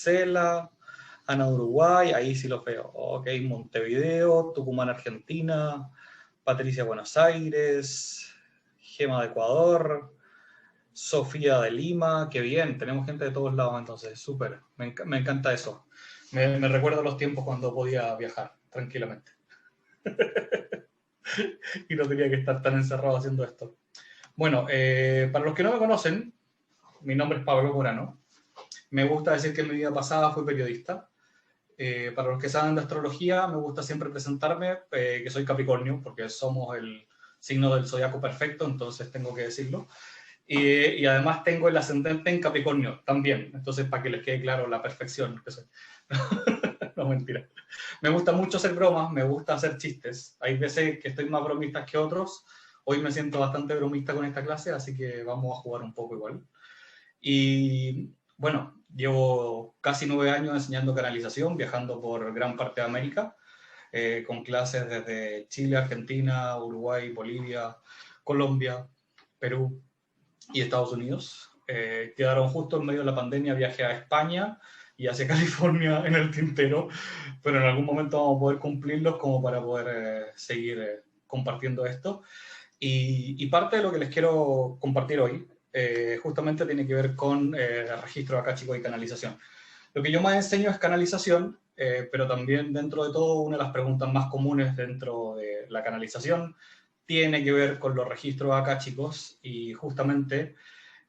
Venezuela, Ana Uruguay, ahí sí lo veo. Ok, Montevideo, Tucumán, Argentina, Patricia, Buenos Aires, Gema de Ecuador, Sofía de Lima, qué bien, tenemos gente de todos lados entonces, súper, me encanta eso. Me recuerda los tiempos cuando podía viajar tranquilamente. Y no tenía que estar tan encerrado haciendo esto. Bueno, para los que no me conocen, mi nombre es Pablo Morano. Me gusta decir que en mi vida pasada fui periodista. Para los que saben de astrología, me gusta siempre presentarme que soy Capricornio, porque somos el signo del zodiaco perfecto, entonces tengo que decirlo. Y además tengo el ascendente en Capricornio también, entonces para que les quede claro la perfección que soy. No, mentira. Me gusta mucho hacer bromas, me gusta hacer chistes. Hay veces que estoy más bromista que otros. Hoy me siento bastante bromista con esta clase, así que vamos a jugar un poco igual. Y bueno, llevo casi 9 años enseñando canalización, viajando por gran parte de América, con clases desde Chile, Argentina, Uruguay, Bolivia, Colombia, Perú y Estados Unidos. Quedaron justo en medio de la pandemia, viaje a España y hacia California en el tintero, pero en algún momento vamos a poder cumplirlos como para poder seguir compartiendo esto. Y parte de lo que les quiero compartir hoy justamente tiene que ver con registro akáshico y canalización. Lo que yo más enseño es canalización, pero también dentro de todo una de las preguntas más comunes dentro de la canalización tiene que ver con los registros akáshicos y justamente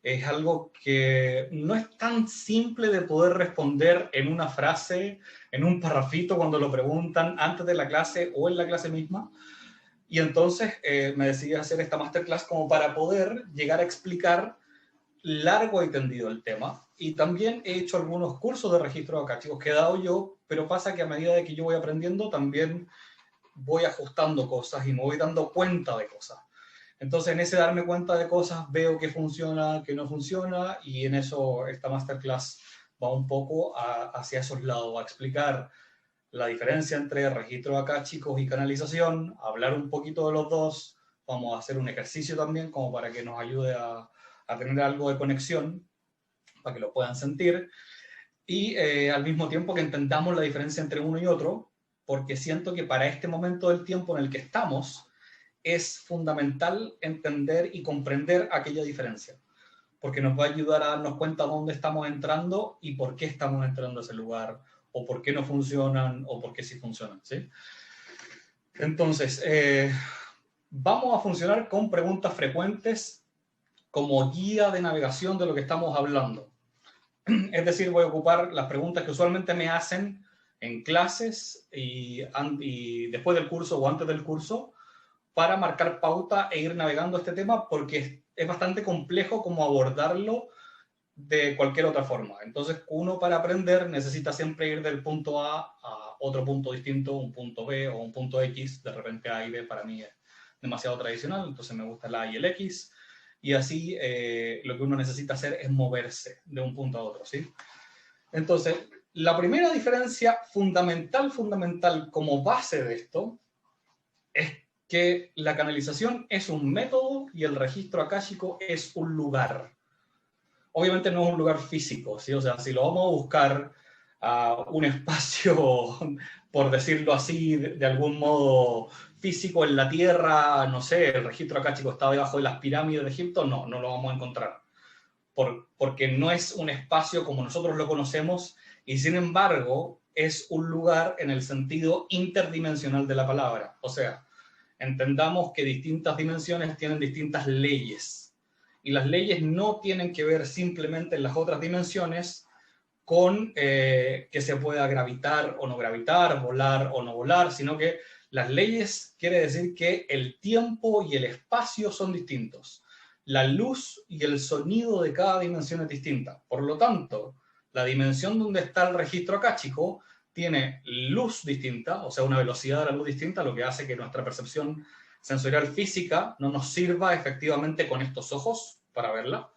es algo que no es tan simple de poder responder en una frase, en un parrafito cuando lo preguntan antes de la clase o en la clase misma. Y entonces me decidí a hacer esta masterclass como para poder llegar a explicar largo y tendido el tema. Y también he hecho algunos cursos de registro akáshicos que he dado yo, pero pasa que a medida de que yo voy aprendiendo también voy ajustando cosas y me voy dando cuenta de cosas. Entonces, en ese darme cuenta de cosas, veo qué funciona, qué no funciona, y en eso esta masterclass va un poco hacia esos lados, a explicar la diferencia entre registros akáshicos y canalización, hablar un poquito de los dos, vamos a hacer un ejercicio también como para que nos ayude a tener algo de conexión, para que lo puedan sentir, y al mismo tiempo que entendamos la diferencia entre uno y otro, porque siento que para este momento del tiempo en el que estamos, es fundamental entender y comprender aquella diferencia, porque nos va a ayudar a darnos cuenta dónde estamos entrando y por qué estamos entrando a ese lugar, o por qué no funcionan, o por qué sí funcionan, ¿sí? Entonces, vamos a funcionar con preguntas frecuentes como guía de navegación de lo que estamos hablando. Es decir, voy a ocupar las preguntas que usualmente me hacen en clases y después del curso o antes del curso, para marcar pauta e ir navegando este tema, porque es bastante complejo como abordarlo de cualquier otra forma. Entonces, uno para aprender necesita siempre ir del punto A otro punto distinto, un punto B o un punto X. De repente A y B para mí es demasiado tradicional, entonces me gusta el A y el X. Y así lo que uno necesita hacer es moverse de un punto a otro, ¿sí? Entonces, la primera diferencia fundamental como base de esto es que la canalización es un método y el registro akáshico es un lugar. Obviamente no es un lugar físico, ¿sí? O sea, si lo vamos a buscar a un espacio, por decirlo así, de algún modo físico en la Tierra, no sé, el registro akáshico está debajo de las pirámides de Egipto, no lo vamos a encontrar. Porque no es un espacio como nosotros lo conocemos y sin embargo es un lugar en el sentido interdimensional de la palabra. O sea, entendamos que distintas dimensiones tienen distintas leyes y las leyes no tienen que ver simplemente en las otras dimensiones con que se pueda gravitar o no gravitar, volar o no volar, sino que las leyes quiere decir que el tiempo y el espacio son distintos. La luz y el sonido de cada dimensión es distinta. Por lo tanto, la dimensión donde está el registro akáshico tiene luz distinta, o sea, una velocidad de la luz distinta, lo que hace que nuestra percepción sensorial física no nos sirva efectivamente con estos ojos para verla.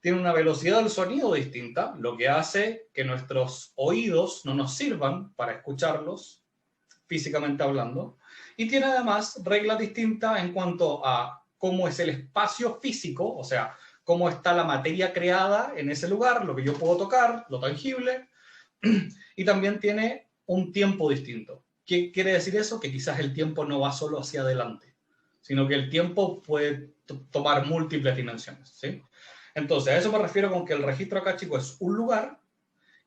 Tiene una velocidad del sonido distinta, lo que hace que nuestros oídos no nos sirvan para escucharlos, físicamente hablando. Y tiene además reglas distintas en cuanto a cómo es el espacio físico, o sea, cómo está la materia creada en ese lugar, lo que yo puedo tocar, lo tangible, Y también tiene un tiempo distinto. ¿Qué quiere decir eso? Que quizás el tiempo no va solo hacia adelante, sino que el tiempo puede tomar múltiples dimensiones, ¿sí? Entonces, a eso me refiero con que el registro akáshico es un lugar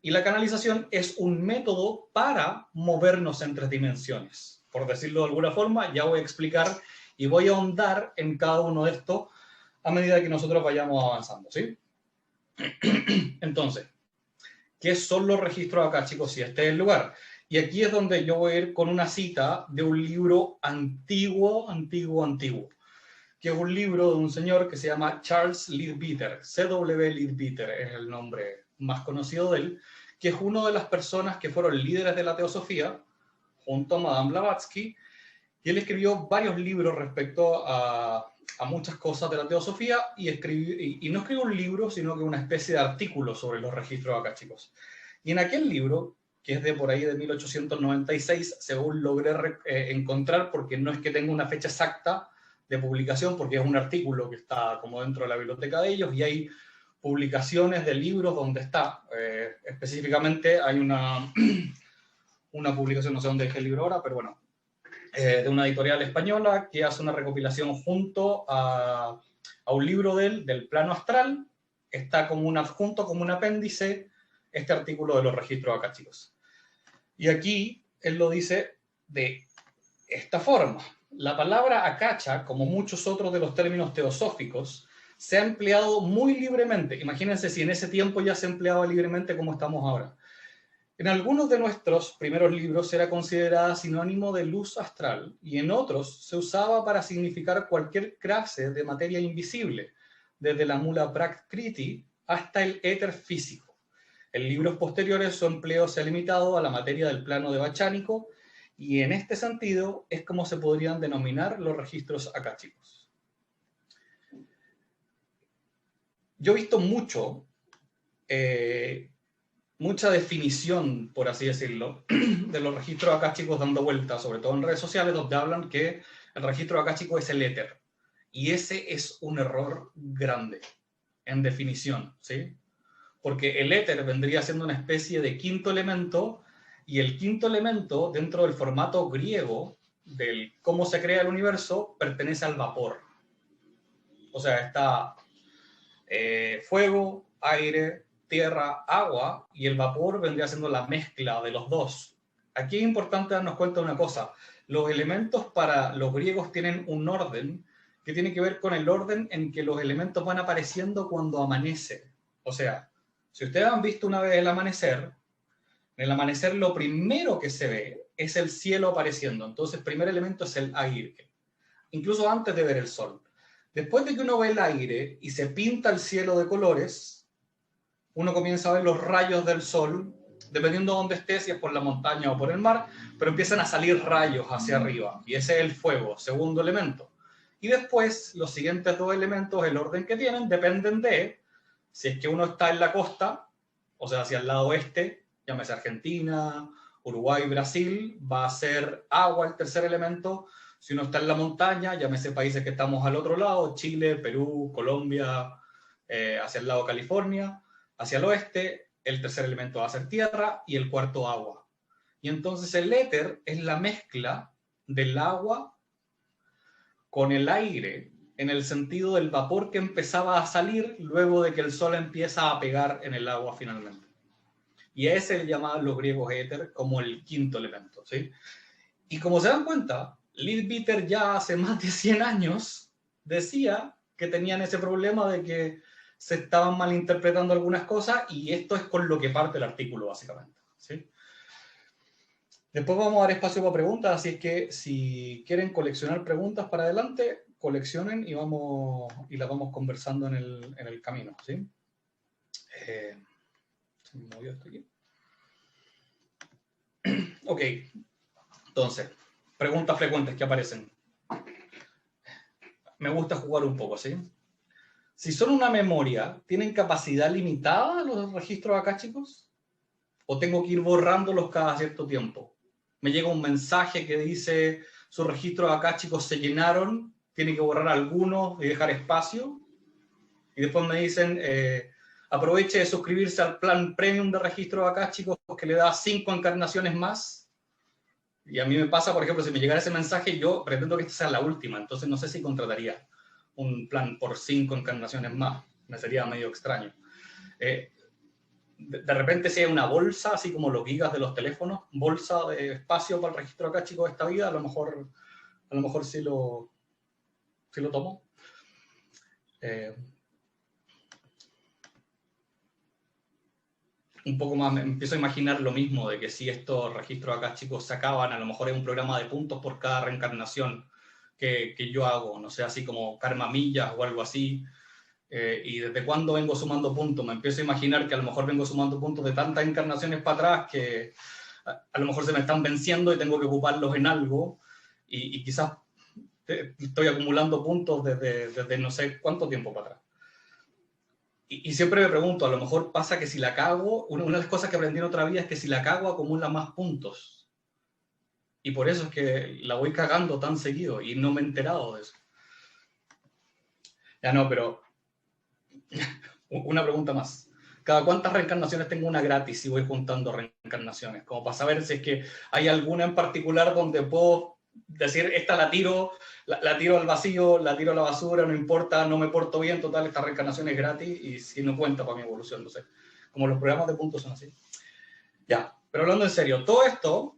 y la canalización es un método para movernos en tres dimensiones. Por decirlo de alguna forma, ya voy a explicar y voy a ahondar en cada uno de estos a medida que nosotros vayamos avanzando, ¿sí? Entonces, ¿qué son los registros akáshicos? Si este es el lugar. Y aquí es donde yo voy a ir con una cita de un libro antiguo, que es un libro de un señor que se llama Charles Leadbeater. C.W. Leadbeater es el nombre más conocido de él, que es una de las personas que fueron líderes de la teosofía, junto a Madame Blavatsky, y él escribió varios libros respecto a muchas cosas de la teosofía, y no escribió un libro, sino que una especie de artículo sobre los registros akáshicos. Y en aquel libro, que es de por ahí de 1896, según logré encontrar, porque no es que tenga una fecha exacta de publicación, porque es un artículo que está como dentro de la biblioteca de ellos, y hay publicaciones de libros donde está. Específicamente hay una publicación, no sé dónde dejé el libro ahora, pero bueno, de una editorial española que hace una recopilación junto a un libro del plano astral. Está como un adjunto, como un apéndice, este artículo de los registros akáshicos. Y aquí él lo dice de esta forma. La palabra akasha, como muchos otros de los términos teosóficos, se ha empleado muy libremente. Imagínense si en ese tiempo ya se empleaba libremente como estamos ahora. En algunos de nuestros primeros libros era considerada sinónimo de luz astral y en otros se usaba para significar cualquier clase de materia invisible, desde la mula prakriti hasta el éter físico. En libros posteriores su empleo se ha limitado a la materia del plano devachánico y en este sentido es como se podrían denominar los registros akáshicos. Yo he visto mucha definición, por así decirlo, de los registros akáshicos dando vueltas, sobre todo en redes sociales, donde hablan que el registro akáshico es el éter. Y ese es un error grande en definición, ¿sí? Porque el éter vendría siendo una especie de quinto elemento, y el quinto elemento, dentro del formato griego del cómo se crea el universo, pertenece al vapor. O sea, está fuego, aire, tierra, agua, y el vapor vendría siendo la mezcla de los dos. Aquí es importante darnos cuenta de una cosa. Los elementos para los griegos tienen un orden que tiene que ver con el orden en que los elementos van apareciendo cuando amanece. O sea, si ustedes han visto una vez el amanecer, en el amanecer lo primero que se ve es el cielo apareciendo. Entonces el primer elemento es el aire, incluso antes de ver el sol. Después de que uno ve el aire y se pinta el cielo de colores, uno comienza a ver los rayos del sol, dependiendo de dónde esté, si es por la montaña o por el mar, pero empiezan a salir rayos hacia arriba, y ese es el fuego, segundo elemento. Y después, los siguientes dos elementos, el orden que tienen, dependen de si es que uno está en la costa, o sea, hacia el lado oeste, llámese Argentina, Uruguay, Brasil, va a ser agua el tercer elemento. Si uno está en la montaña, llámese países que estamos al otro lado, Chile, Perú, Colombia, hacia el lado de California, hacia el oeste, el tercer elemento va a ser tierra y el cuarto agua. Y entonces el éter es la mezcla del agua con el aire, en el sentido del vapor que empezaba a salir luego de que el sol empieza a pegar en el agua finalmente. Y a ese le llamaban los griegos éter como el quinto elemento, ¿sí? Y como se dan cuenta, Leadbeater ya hace más de 100 años decía que tenían ese problema de que se estaban malinterpretando algunas cosas, y esto es con lo que parte el artículo básicamente, ¿sí? Después vamos a dar espacio para preguntas, así es que si quieren coleccionar preguntas para adelante, coleccionen y las vamos conversando en el camino, ¿sí? Se me movió esto aquí. Ok, entonces, preguntas frecuentes que aparecen. Me gusta jugar un poco, ¿sí? Si son una memoria, ¿tienen capacidad limitada los registros akáshicos? ¿O tengo que ir borrándolos cada cierto tiempo? Me llega un mensaje que dice sus registros akáshicos se llenaron, tiene que borrar algunos y dejar espacio. Y después me dicen, aproveche de suscribirse al plan premium de registro acá, chicos, que le da 5 encarnaciones más. Y a mí me pasa, por ejemplo, si me llegara ese mensaje, yo pretendo que esta sea la última, entonces no sé si contrataría un plan por 5 encarnaciones más. Me sería medio extraño. De repente, si hay una bolsa, así como los gigas de los teléfonos, bolsa de espacio para el registro acá, chicos, de esta vida, a lo mejor sí lo tomo. Un poco más me empiezo a imaginar lo mismo, de que si estos registros acá, chicos, se acaban, a lo mejor es un programa de puntos por cada reencarnación que yo hago, no sé, así como karma millas o algo así. Y desde cuándo vengo sumando puntos, me empiezo a imaginar que a lo mejor vengo sumando puntos de tantas encarnaciones para atrás que a lo mejor se me están venciendo y tengo que ocuparlos en algo, y quizás estoy acumulando puntos desde no sé cuánto tiempo para atrás. Y siempre me pregunto, a lo mejor pasa que si la cago, una de las cosas que aprendí en otra vida es que si la cago acumula más puntos. Y por eso es que la voy cagando tan seguido y no me he enterado de eso. Ya no, pero una pregunta más. ¿Cada cuántas reencarnaciones tengo una gratis si voy juntando reencarnaciones? Como para saber si es que hay alguna en particular donde puedo decir, esta la tiro al vacío, la tiro a la basura, no importa, no me porto bien, total, esta reencarnación es gratis y si no cuenta para mi evolución, no sé. Como los programas de puntos son así. Ya, pero hablando en serio, todo esto,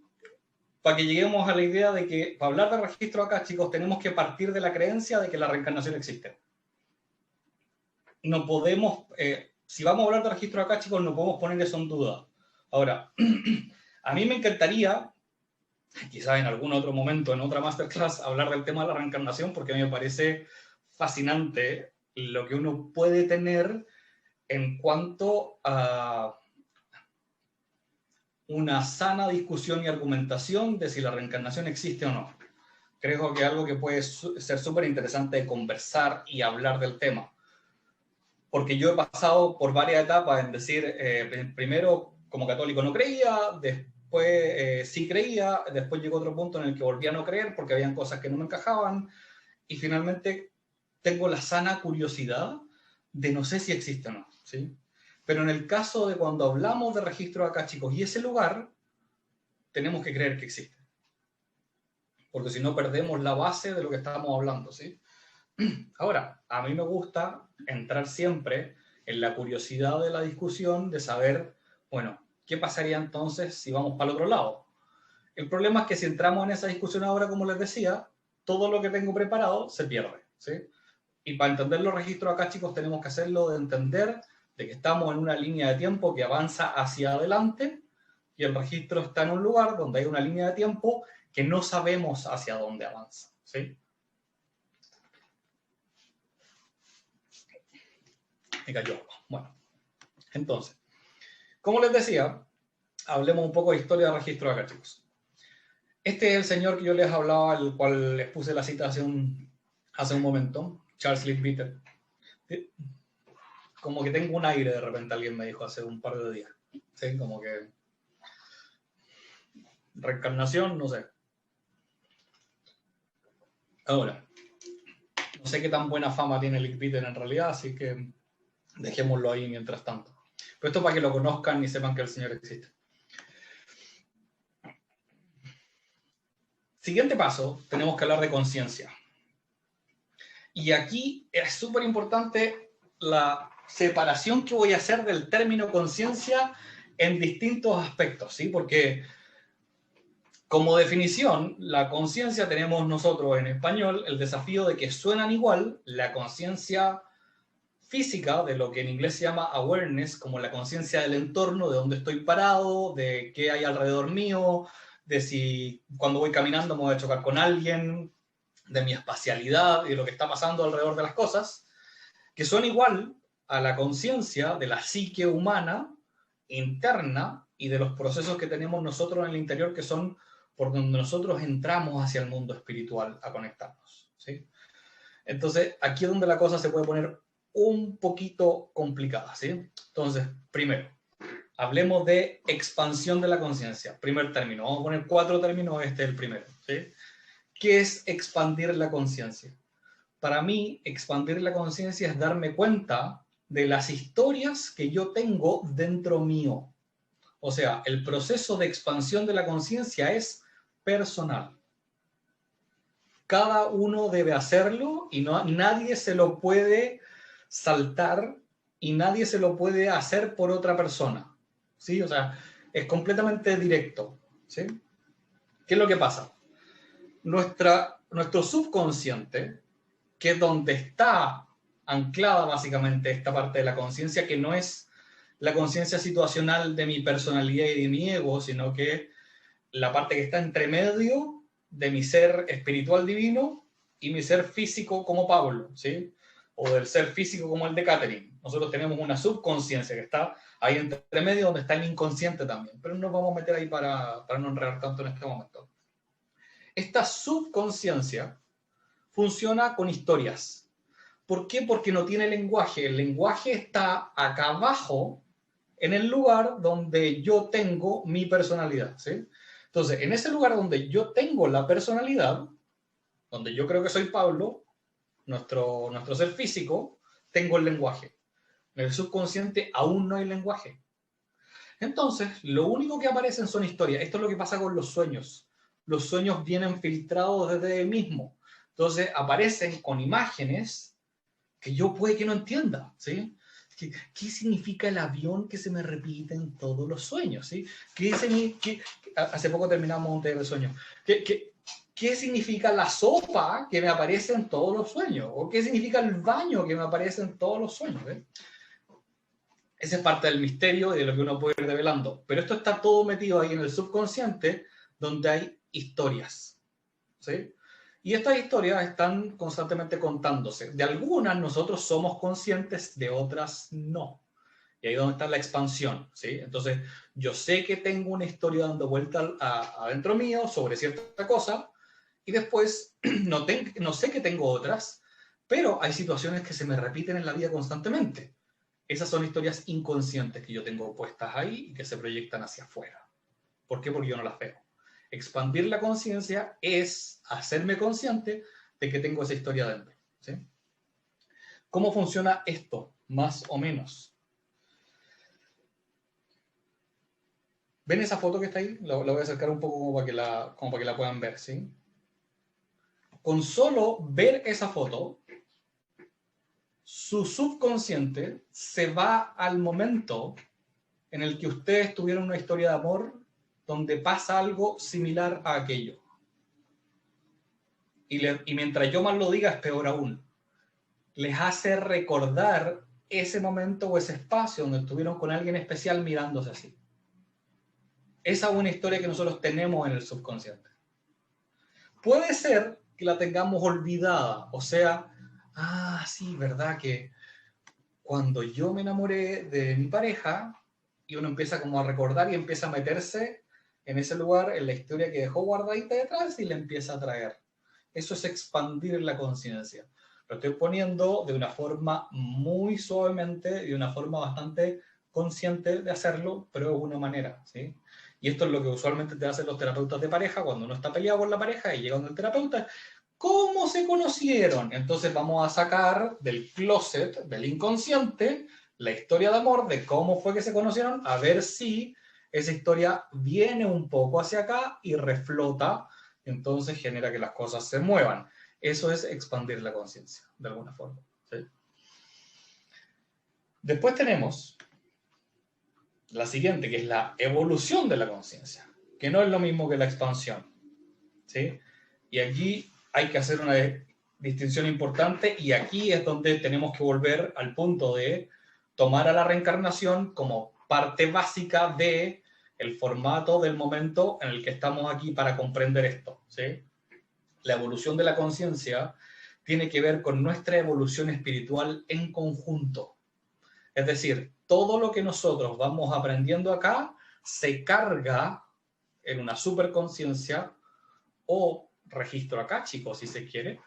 para que lleguemos a la idea de que, para hablar de registro acá, chicos, tenemos que partir de la creencia de que la reencarnación existe. No podemos, si vamos a hablar de registro acá, chicos, no podemos poner eso en duda. Ahora, a mí me encantaría, quizás en algún otro momento, en otra masterclass, hablar del tema de la reencarnación, porque a mí me parece fascinante lo que uno puede tener en cuanto a una sana discusión y argumentación de si la reencarnación existe o no. Creo que es algo que puede ser súper interesante de conversar y hablar del tema. Porque yo he pasado por varias etapas en decir, primero como católico no creía, después sí creía, después llegó otro punto en el que volví a no creer porque habían cosas que no me encajaban, y finalmente tengo la sana curiosidad de no sé si existe o no, ¿sí? Pero en el caso de cuando hablamos de registro acá, chicos, y ese lugar, tenemos que creer que existe. Porque si no, perdemos la base de lo que estábamos hablando, ¿sí? Ahora, a mí me gusta entrar siempre en la curiosidad de la discusión de saber, bueno, ¿qué pasaría entonces si vamos para el otro lado? El problema es que si entramos en esa discusión ahora, como les decía, todo lo que tengo preparado se pierde, ¿sí? Y para entender los registros acá, chicos, tenemos que hacerlo de entender de que estamos en una línea de tiempo que avanza hacia adelante y el registro está en un lugar donde hay una línea de tiempo que no sabemos hacia dónde avanza, ¿sí? Me cayó. Bueno, entonces, como les decía, hablemos un poco de historia de registro acá, chicos. Este es el señor que yo les hablaba, al cual les puse la cita hace un momento, Charles Leadbeater. Como que tengo un aire, de repente alguien me dijo hace un par de días. ¿Sí? Como que reencarnación, no sé. Ahora, no sé qué tan buena fama tiene Leadbeater en realidad, así que dejémoslo ahí mientras tanto. Pero esto para que lo conozcan y sepan que el señor existe. Siguiente paso, tenemos que hablar de conciencia. Y aquí es súper importante la separación que voy a hacer del término conciencia en distintos aspectos, ¿sí? Porque como definición, la conciencia tenemos nosotros en español el desafío de que suenan igual la conciencia física, de lo que en inglés se llama awareness, como la conciencia del entorno, de dónde estoy parado, de qué hay alrededor mío, de si cuando voy caminando me voy a chocar con alguien, de mi espacialidad y de lo que está pasando alrededor de las cosas, que son igual a la conciencia de la psique humana interna y de los procesos que tenemos nosotros en el interior, que son por donde nosotros entramos hacia el mundo espiritual a conectarnos, ¿sí? Entonces, aquí es donde la cosa se puede poner un poquito complicada, ¿sí? Entonces, primero, hablemos de expansión de la conciencia. Primer término. Vamos a poner 4 términos, este es el primero, ¿sí? ¿Qué es expandir la conciencia? Para mí, expandir la conciencia es darme cuenta de las historias que yo tengo dentro mío. O sea, el proceso de expansión de la conciencia es personal. Cada uno debe hacerlo y nadie se lo puede saltar y nadie se lo puede hacer por otra persona. ¿Sí? O sea, es completamente directo. ¿Sí? ¿Qué es lo que pasa? Nuestro subconsciente, que es donde está anclada básicamente esta parte de la conciencia, que no es la conciencia situacional de mi personalidad y de mi ego, sino que la parte que está entre medio de mi ser espiritual divino y mi ser físico como Pablo, ¿sí? O del ser físico como el de Catherine. Nosotros tenemos una subconsciencia que está ahí entre medio, donde está el inconsciente también, pero no nos vamos a meter ahí para no enredar tanto en este momento. Esta subconsciencia funciona con historias. ¿Por qué? Porque no tiene lenguaje. El lenguaje está acá abajo, en el lugar donde yo tengo mi personalidad, ¿sí? Entonces, en ese lugar donde yo tengo la personalidad, donde yo creo que soy Pablo, nuestro ser físico, tengo el lenguaje. En el subconsciente aún no hay lenguaje. Entonces, lo único que aparecen son historias. Esto es lo que pasa con los sueños. Los sueños vienen filtrados desde el mismo. Entonces, aparecen con imágenes que yo puede que no entienda, ¿sí? ¿Qué significa el avión que se me repite en todos los sueños? ¿Sí? Hace poco terminamos un taller de sueños. ¿Qué significa la sopa que me aparece en todos los sueños? ¿O qué significa el baño que me aparece en todos los sueños? Esa es parte del misterio y de lo que uno puede ir develando. Pero esto está todo metido ahí en el subconsciente, donde hay historias, ¿sí? Y estas historias están constantemente contándose. De algunas nosotros somos conscientes, de otras no. Y ahí es donde está la expansión, ¿sí? Entonces, yo sé que tengo una historia dando vuelta adentro mío sobre cierta cosa, y después no sé que tengo otras, pero hay situaciones que se me repiten en la vida constantemente. Esas son historias inconscientes que yo tengo puestas ahí y que se proyectan hacia afuera. ¿Por qué? Porque yo no las veo. Expandir la conciencia es hacerme consciente de que tengo esa historia dentro, ¿sí? ¿Cómo funciona esto? Más o menos. ¿Ven esa foto que está ahí? La voy a acercar un poco como para que la puedan ver, ¿sí? Con solo ver esa foto, su subconsciente se va al momento en el que ustedes tuvieron una historia de amor donde pasa algo similar a aquello. Y mientras yo más lo diga, es peor aún. Les hace recordar ese momento o ese espacio donde estuvieron con alguien especial mirándose así. Esa es una historia que nosotros tenemos en el subconsciente. Puede ser que la tengamos olvidada, o sea, sí, verdad que cuando yo me enamoré de mi pareja, y uno empieza como a recordar y empieza a meterse en ese lugar, en la historia que dejó guardadita detrás y le empieza a traer. Eso es expandir la conciencia. Lo estoy poniendo de una forma muy suavemente, de una forma bastante consciente de hacerlo, pero es una manera, ¿sí? Y esto es lo que usualmente te hacen los terapeutas de pareja cuando uno está peleado con la pareja y llega donde el terapeuta. ¿Cómo se conocieron? Entonces vamos a sacar del closet, del inconsciente, la historia de amor, de cómo fue que se conocieron, a ver si esa historia viene un poco hacia acá y reflota, entonces genera que las cosas se muevan. Eso es expandir la conciencia, de alguna forma, ¿sí? Después tenemos la siguiente, que es la evolución de la conciencia, que no es lo mismo que la expansión, ¿sí? Y aquí hay que hacer una distinción importante, y aquí es donde tenemos que volver al punto de tomar a la reencarnación como parte básica de el formato del momento en el que estamos aquí para comprender esto, ¿sí? La evolución de la conciencia tiene que ver con nuestra evolución espiritual en conjunto. Es decir, todo lo que nosotros vamos aprendiendo acá se carga en una superconciencia o registro acá, chicos, si se quiere.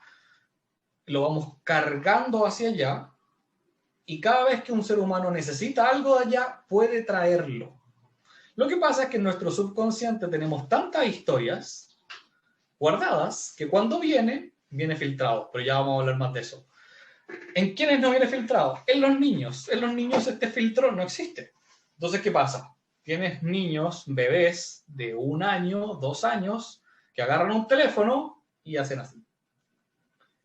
Lo vamos cargando hacia allá y cada vez que un ser humano necesita algo de allá, puede traerlo. Lo que pasa es que en nuestro subconsciente tenemos tantas historias guardadas que cuando viene filtrado, pero ya vamos a hablar más de eso. ¿En quiénes no viene filtrado? En los niños. En los niños este filtro no existe. Entonces, ¿qué pasa? Tienes niños, bebés de 1 año, 2 años, que agarran un teléfono y hacen así.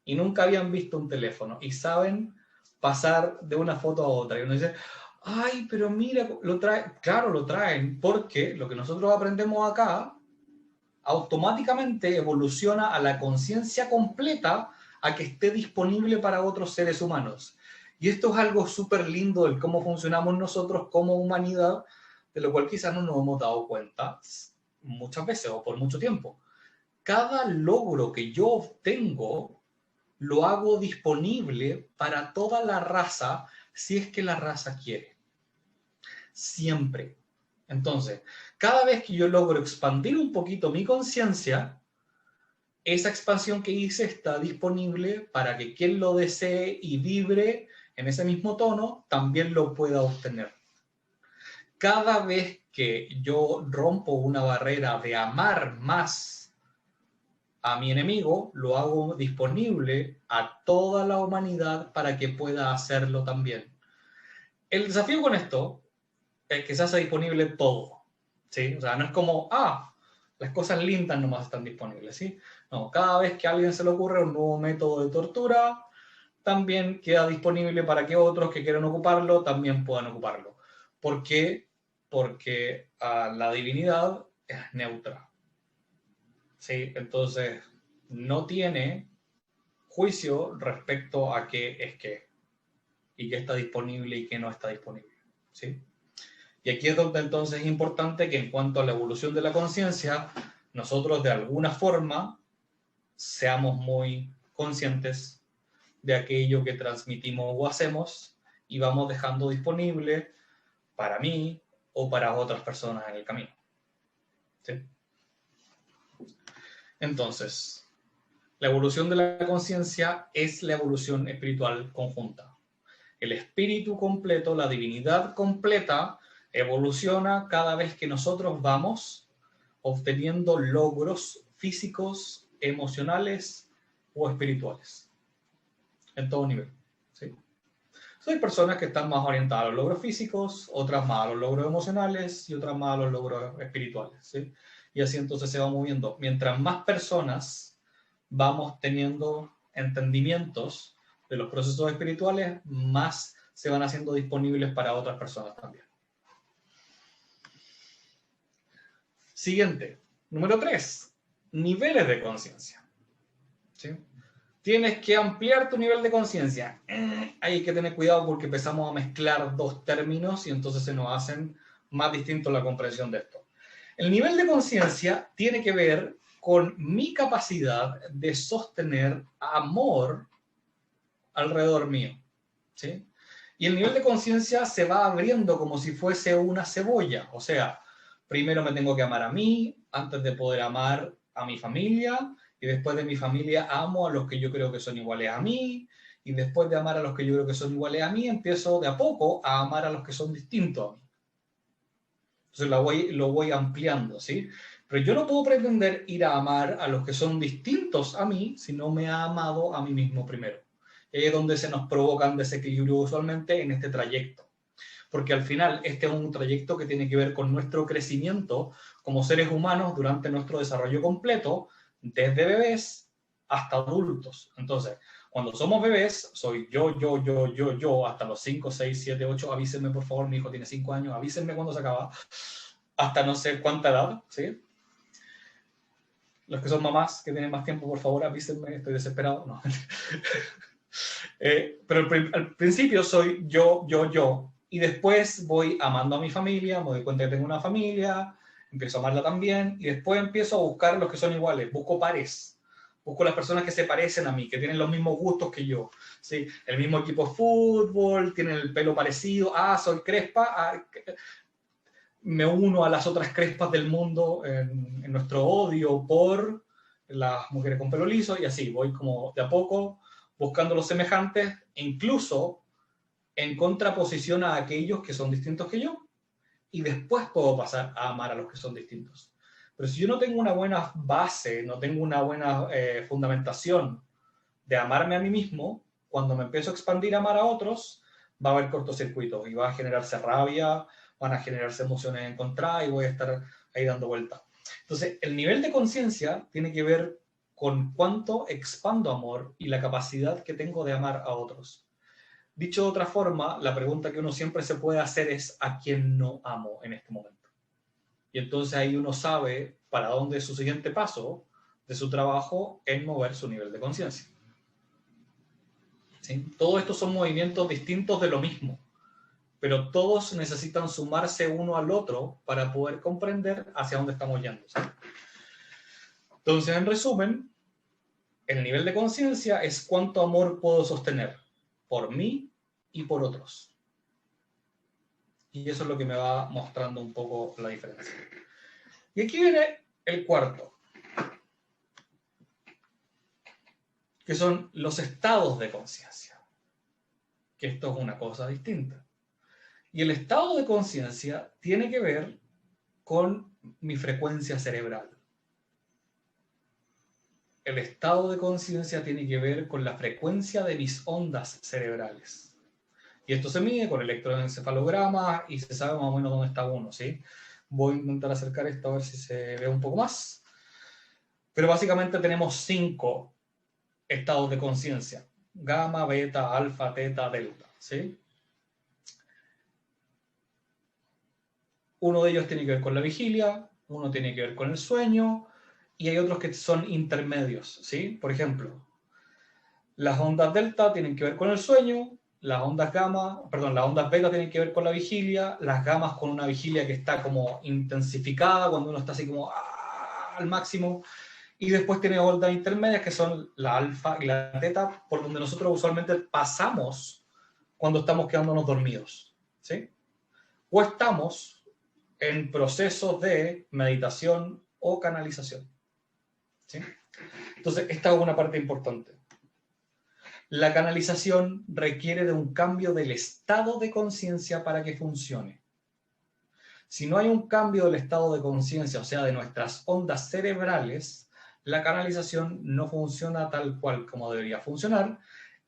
Y nunca habían visto un teléfono y saben pasar de una foto a otra. Y uno dice, ay, pero mira, lo trae. Claro, lo traen porque lo que nosotros aprendemos acá automáticamente evoluciona a la conciencia completa a que esté disponible para otros seres humanos. Y esto es algo súper lindo del cómo funcionamos nosotros como humanidad, de lo cual quizás no nos hemos dado cuenta muchas veces o por mucho tiempo. Cada logro que yo obtengo lo hago disponible para toda la raza si es que la raza quiere. Siempre. Entonces, cada vez que yo logro expandir un poquito mi conciencia, esa expansión que hice está disponible para que quien lo desee y vibre en ese mismo tono también lo pueda obtener. Cada vez que yo rompo una barrera de amar más a mi enemigo, lo hago disponible a toda la humanidad para que pueda hacerlo también. El desafío con esto es que se hace disponible todo, ¿sí? O sea, no es como, las cosas lindas nomás están disponibles, ¿sí? No, cada vez que a alguien se le ocurre un nuevo método de tortura, también queda disponible para que otros que quieran ocuparlo también puedan ocuparlo. ¿Por qué? Porque la divinidad es neutra, ¿sí? Entonces, no tiene juicio respecto a qué es qué, y qué está disponible y qué no está disponible, ¿sí? Y aquí es donde entonces es importante que en cuanto a la evolución de la conciencia, nosotros de alguna forma seamos muy conscientes de aquello que transmitimos o hacemos y vamos dejando disponible para mí o para otras personas en el camino. ¿Sí? Entonces, la evolución de la conciencia es la evolución espiritual conjunta. El espíritu completo, la divinidad completa, evoluciona cada vez que nosotros vamos obteniendo logros físicos, emocionales o espirituales, en todo nivel. ¿Sí? Hay personas que están más orientadas a los logros físicos, otras más a los logros emocionales y otras más a los logros espirituales. ¿Sí? Y así entonces se va moviendo. Mientras más personas vamos teniendo entendimientos de los procesos espirituales, más se van haciendo disponibles para otras personas también. Siguiente, número 3, niveles de conciencia. ¿Sí? Tienes que ampliar tu nivel de conciencia. Hay que tener cuidado porque empezamos a mezclar dos términos y entonces se nos hacen más distintos la comprensión de esto. El nivel de conciencia tiene que ver con mi capacidad de sostener amor alrededor mío. ¿Sí? Y el nivel de conciencia se va abriendo como si fuese una cebolla. O sea, primero me tengo que amar a mí antes de poder amar a mi familia, y después de mi familia amo a los que yo creo que son iguales a mí, y después de amar a los que yo creo que son iguales a mí, empiezo de a poco a amar a los que son distintos a mí. Entonces lo voy ampliando, ¿sí? Pero yo no puedo pretender ir a amar a los que son distintos a mí si no me ha amado a mí mismo primero. Es donde se nos provocan desequilibrio usualmente en este trayecto. Porque al final este es un trayecto que tiene que ver con nuestro crecimiento como seres humanos durante nuestro desarrollo completo, desde bebés hasta adultos. Entonces, cuando somos bebés, soy yo, hasta los 5, 6, 7, 8, avísenme por favor, mi hijo tiene 5 años, avísenme cuando se acaba, hasta no sé cuánta edad, ¿sí? Los que son mamás, que tienen más tiempo, por favor, avísenme, estoy desesperado. No. Pero al principio soy yo, y después voy amando a mi familia, me doy cuenta que tengo una familia, empiezo a amarla también, y después empiezo a buscar los que son iguales, busco pares, busco las personas que se parecen a mí, que tienen los mismos gustos que yo, ¿sí? El mismo equipo de fútbol, tienen el pelo parecido, soy crespa, me uno a las otras crespas del mundo en nuestro odio por las mujeres con pelo liso, y así voy como de a poco buscando los semejantes, incluso en contraposición a aquellos que son distintos que yo, y después puedo pasar a amar a los que son distintos. Pero si yo no tengo una buena base, no tengo una buena fundamentación de amarme a mí mismo, cuando me empiezo a expandir a amar a otros, va a haber cortocircuitos y va a generarse rabia, van a generarse emociones encontradas y voy a estar ahí dando vueltas. Entonces, el nivel de conciencia tiene que ver con cuánto expando amor y la capacidad que tengo de amar a otros. Dicho de otra forma, la pregunta que uno siempre se puede hacer es ¿a quién no amo en este momento? Y entonces ahí uno sabe para dónde es su siguiente paso de su trabajo en mover su nivel de conciencia. ¿Sí? Todos estos son movimientos distintos de lo mismo, pero todos necesitan sumarse uno al otro para poder comprender hacia dónde estamos yendo. ¿Sí? Entonces, en resumen, el nivel de conciencia es cuánto amor puedo sostener por mí y por otros. Y eso es lo que me va mostrando un poco la diferencia. Y aquí viene el cuarto, que son los estados de conciencia. Que esto es una cosa distinta. Y el estado de conciencia tiene que ver con mi frecuencia cerebral. El estado de conciencia tiene que ver con la frecuencia de mis ondas cerebrales. Y esto se mide con electroencefalogramas y se sabe más o menos dónde está uno, ¿sí? Voy a intentar acercar esto a ver si se ve un poco más. Pero básicamente tenemos 5 estados de conciencia. Gamma, beta, alfa, teta, delta, ¿sí? Uno de ellos tiene que ver con la vigilia, uno tiene que ver con el sueño, y hay otros que son intermedios, ¿sí? Por ejemplo, las ondas delta tienen que ver con el sueño, las ondas gamma, perdón, las ondas beta tienen que ver con la vigilia, las gamas con una vigilia que está como intensificada, cuando uno está así como al máximo, y después tiene ondas intermedias que son la alfa y la teta, por donde nosotros usualmente pasamos cuando estamos quedándonos dormidos, ¿sí? O estamos en procesos de meditación o canalización, ¿sí? Entonces, esta es una parte importante. La canalización requiere de un cambio del estado de conciencia para que funcione. Si no hay un cambio del estado de conciencia, o sea, de nuestras ondas cerebrales, la canalización no funciona tal cual como debería funcionar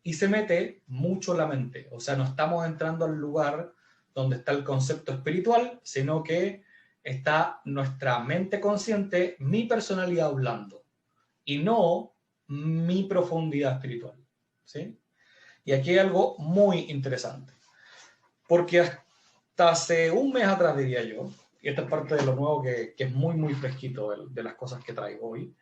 y se mete mucho la mente. O sea, no estamos entrando al lugar donde está el concepto espiritual, sino que está nuestra mente consciente, mi personalidad hablando, y no mi profundidad espiritual, ¿sí? Y aquí hay algo muy interesante, porque hasta hace un mes atrás, diría yo, y esta es parte de lo nuevo que es muy, muy fresquito de las cosas que traigo hoy,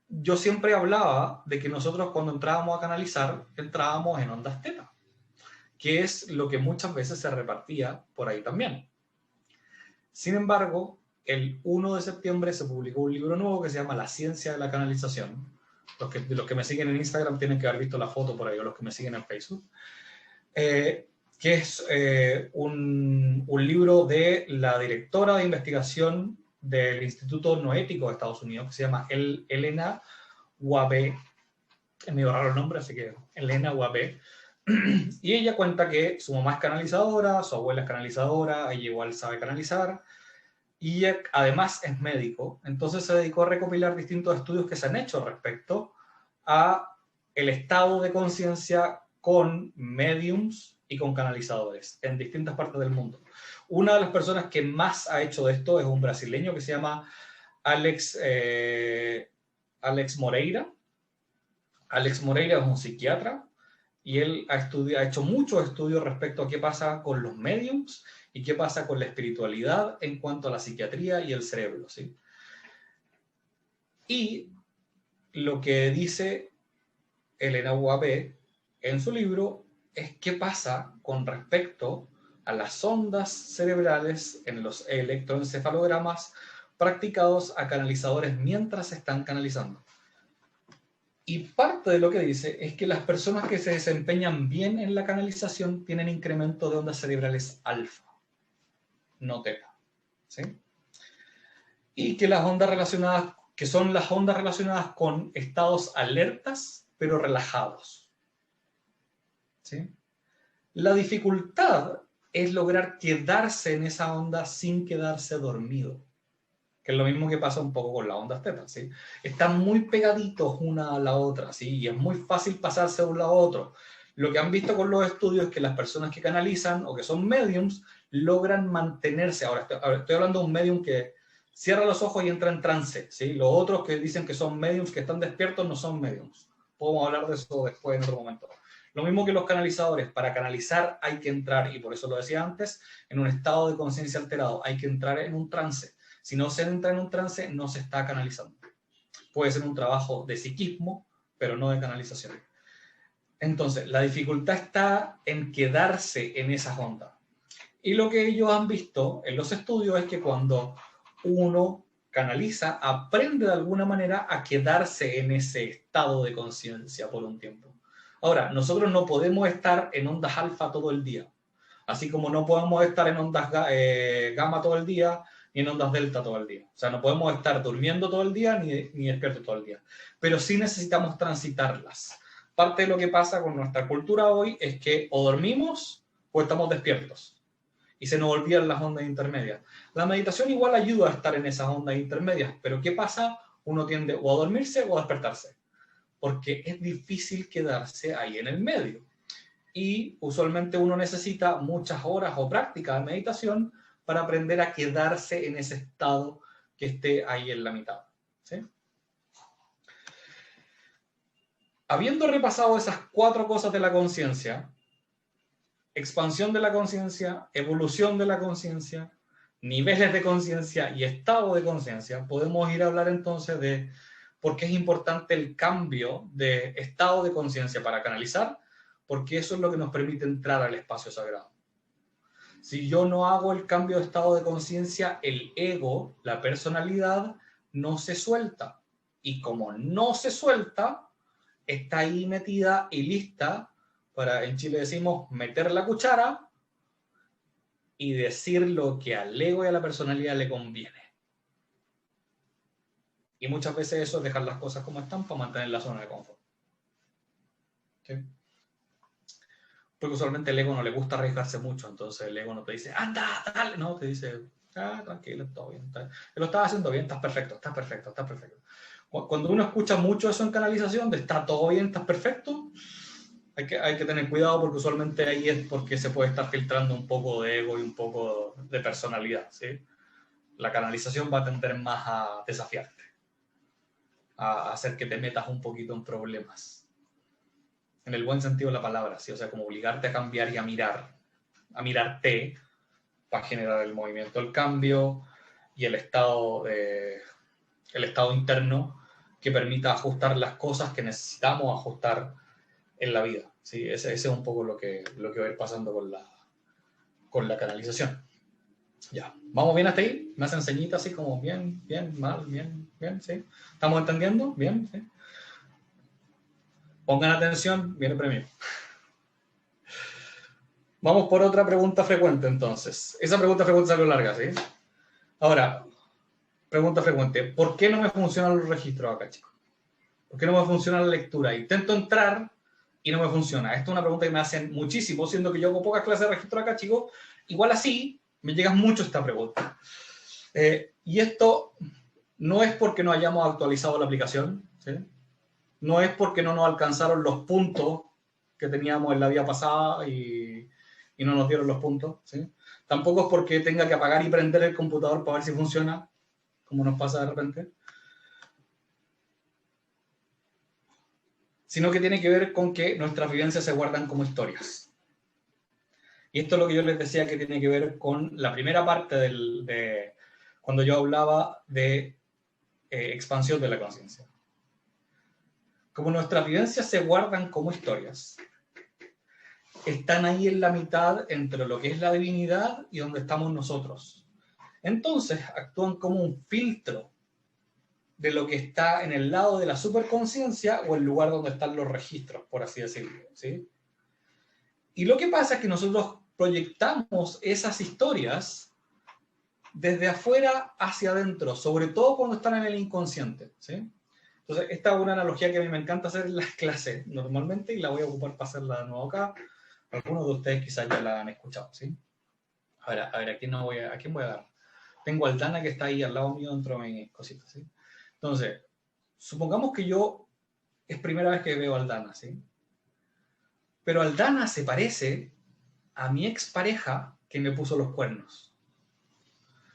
yo siempre hablaba de que nosotros cuando entrábamos a canalizar, entrábamos en ondas teta, que es lo que muchas veces se repartía por ahí también. Sin embargo, el 1 de septiembre se publicó un libro nuevo que se llama La ciencia de la canalización. Los que me siguen en Instagram tienen que haber visto la foto por ahí, o los que me siguen en Facebook. Que es un libro de la directora de investigación del Instituto Noético de Estados Unidos, que se llama Elena Wabé. Es medio raro el nombre, así que Elena Wabé. Y ella cuenta que su mamá es canalizadora, su abuela es canalizadora, ella igual sabe canalizar, y además es médico. Entonces se dedicó a recopilar distintos estudios que se han hecho respecto a el estado de conciencia con mediums y con canalizadores en distintas partes del mundo. Una de las personas que más ha hecho de esto es un brasileño que se llama Alex Moreira. Alex Moreira es un psiquiatra y él ha hecho muchos estudios respecto a qué pasa con los mediums y qué pasa con la espiritualidad en cuanto a la psiquiatría y el cerebro, ¿sí? Y lo que dice Elena Wabé en su libro es qué pasa con respecto a las ondas cerebrales en los electroencefalogramas practicados a canalizadores mientras están canalizando. Y parte de lo que dice es que las personas que se desempeñan bien en la canalización tienen incremento de ondas cerebrales alfa, no teta, ¿sí? Y que las ondas relacionadas, que son las ondas relacionadas con estados alertas, pero relajados, ¿sí? La dificultad es lograr quedarse en esa onda sin quedarse dormido. que es lo mismo que pasa un poco con las ondas teta, ¿sí? Están muy pegaditos una a la otra, ¿sí? Y es muy fácil pasarse de un lado a otro. Lo que han visto con los estudios es que las personas que canalizan o que son mediums logran mantenerse. Ahora estoy hablando de un medium que cierra los ojos y entra en trance, ¿sí? Los otros que dicen que son mediums, que están despiertos, no son mediums. Podemos hablar de eso después en otro momento. Lo mismo que los canalizadores. Para canalizar hay que entrar, y por eso lo decía antes, en un estado de conciencia alterado. Hay que entrar en un trance. Si no se entra en un trance, no se está canalizando. Puede ser un trabajo de psiquismo, pero no de canalización. Entonces, la dificultad está en quedarse en esas ondas. Y lo que ellos han visto en los estudios es que cuando uno canaliza, aprende de alguna manera a quedarse en ese estado de conciencia por un tiempo. Ahora, nosotros no podemos estar en ondas alfa todo el día, así como no podemos estar en ondas gamma todo el día, ni en ondas delta todo el día. O sea, no podemos estar durmiendo todo el día, ni despiertos todo el día. Pero sí necesitamos transitarlas. Parte de lo que pasa con nuestra cultura hoy es que o dormimos o estamos despiertos. Y se nos olvidan las ondas intermedias. La meditación igual ayuda a estar en esas ondas intermedias, pero ¿qué pasa? Uno tiende o a dormirse o a despertarse, porque es difícil quedarse ahí en el medio. Y usualmente uno necesita muchas horas o práctica de meditación para aprender a quedarse en ese estado que esté ahí en la mitad, ¿sí? Habiendo repasado esas 4 cosas de la conciencia, expansión de la conciencia, evolución de la conciencia, niveles de conciencia y estado de conciencia, podemos ir a hablar entonces de por qué es importante el cambio de estado de conciencia para canalizar, porque eso es lo que nos permite entrar al espacio sagrado. Si yo no hago el cambio de estado de conciencia, el ego, la personalidad, no se suelta. Y como no se suelta, está ahí metida y lista para, en Chile decimos, meter la cuchara y decir lo que al ego y a la personalidad le conviene. Y muchas veces eso es dejar las cosas como están para mantener la zona de confort. ¿Sí? Porque usualmente el ego no le gusta arriesgarse mucho, entonces el ego no te dice, anda, dale, no, te dice, tranquilo, todo bien. Lo estás haciendo bien, estás perfecto, estás perfecto, estás perfecto. Cuando uno escucha mucho eso en canalización, de está todo bien, estás perfecto, hay que tener cuidado porque usualmente ahí es porque se puede estar filtrando un poco de ego y un poco de personalidad, ¿sí? La canalización va a tender más a desafiarte, a hacer que te metas un poquito en problemas. En el buen sentido de la palabra, ¿sí? O sea, como obligarte a cambiar y a mirarte para generar el movimiento, el cambio y el estado interno que permita ajustar las cosas que necesitamos ajustar en la vida. ¿Sí? Ese es un poco lo que va a ir pasando con la canalización. Ya, ¿vamos bien hasta ahí? ¿Me hacen ceñitas así como bien, bien, mal, bien, bien? ¿Sí? ¿Estamos entendiendo? Bien, ¿sí? Pongan atención, viene el premio. Vamos por otra pregunta frecuente, entonces. Esa pregunta frecuente salió larga, ¿sí? Ahora, pregunta frecuente. ¿Por qué no me funcionan los registros acá, chicos? ¿Por qué no me funciona la lectura? Intento entrar y no me funciona. Esta es una pregunta que me hacen muchísimo, siendo que yo hago pocas clases de registro acá, chicos. Igual así, me llega mucho esta pregunta. Y esto no es porque no hayamos actualizado la aplicación, ¿sí? No es porque no nos alcanzaron los puntos que teníamos en la vida pasada y no nos dieron los puntos, ¿sí? Tampoco es porque tenga que apagar y prender el computador para ver si funciona, como nos pasa de repente, sino que tiene que ver con que nuestras vivencias se guardan como historias. Y esto es lo que yo les decía que tiene que ver con la primera parte de cuando yo hablaba de expansión de la conciencia. Como nuestras vivencias se guardan como historias, están ahí en la mitad entre lo que es la divinidad y donde estamos nosotros. Entonces actúan como un filtro de lo que está en el lado de la superconciencia o el lugar donde están los registros, por así decirlo, ¿sí? Y lo que pasa es que nosotros proyectamos esas historias desde afuera hacia adentro, sobre todo cuando están en el inconsciente, ¿sí? Entonces, esta es una analogía que a mí me encanta hacer en las clases normalmente y la voy a ocupar para hacerla de nuevo acá. Algunos de ustedes quizás ya la han escuchado, ¿sí? A ver, ¿a quién voy a dar? Tengo a Aldana que está ahí al lado mío dentro de mis cositas, ¿sí? Entonces, supongamos que es primera vez que veo a Aldana, ¿sí? Pero Aldana se parece a mi expareja que me puso los cuernos.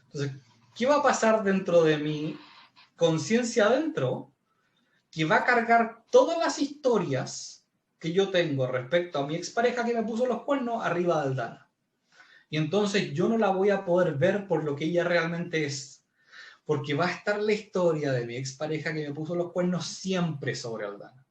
Entonces, ¿qué va a pasar dentro de mi conciencia adentro? Que va a cargar todas las historias que yo tengo respecto a mi expareja que me puso los cuernos arriba de Aldana. Y entonces yo no la voy a poder ver por lo que ella realmente es. Porque va a estar la historia de mi expareja que me puso los cuernos siempre sobre Aldana.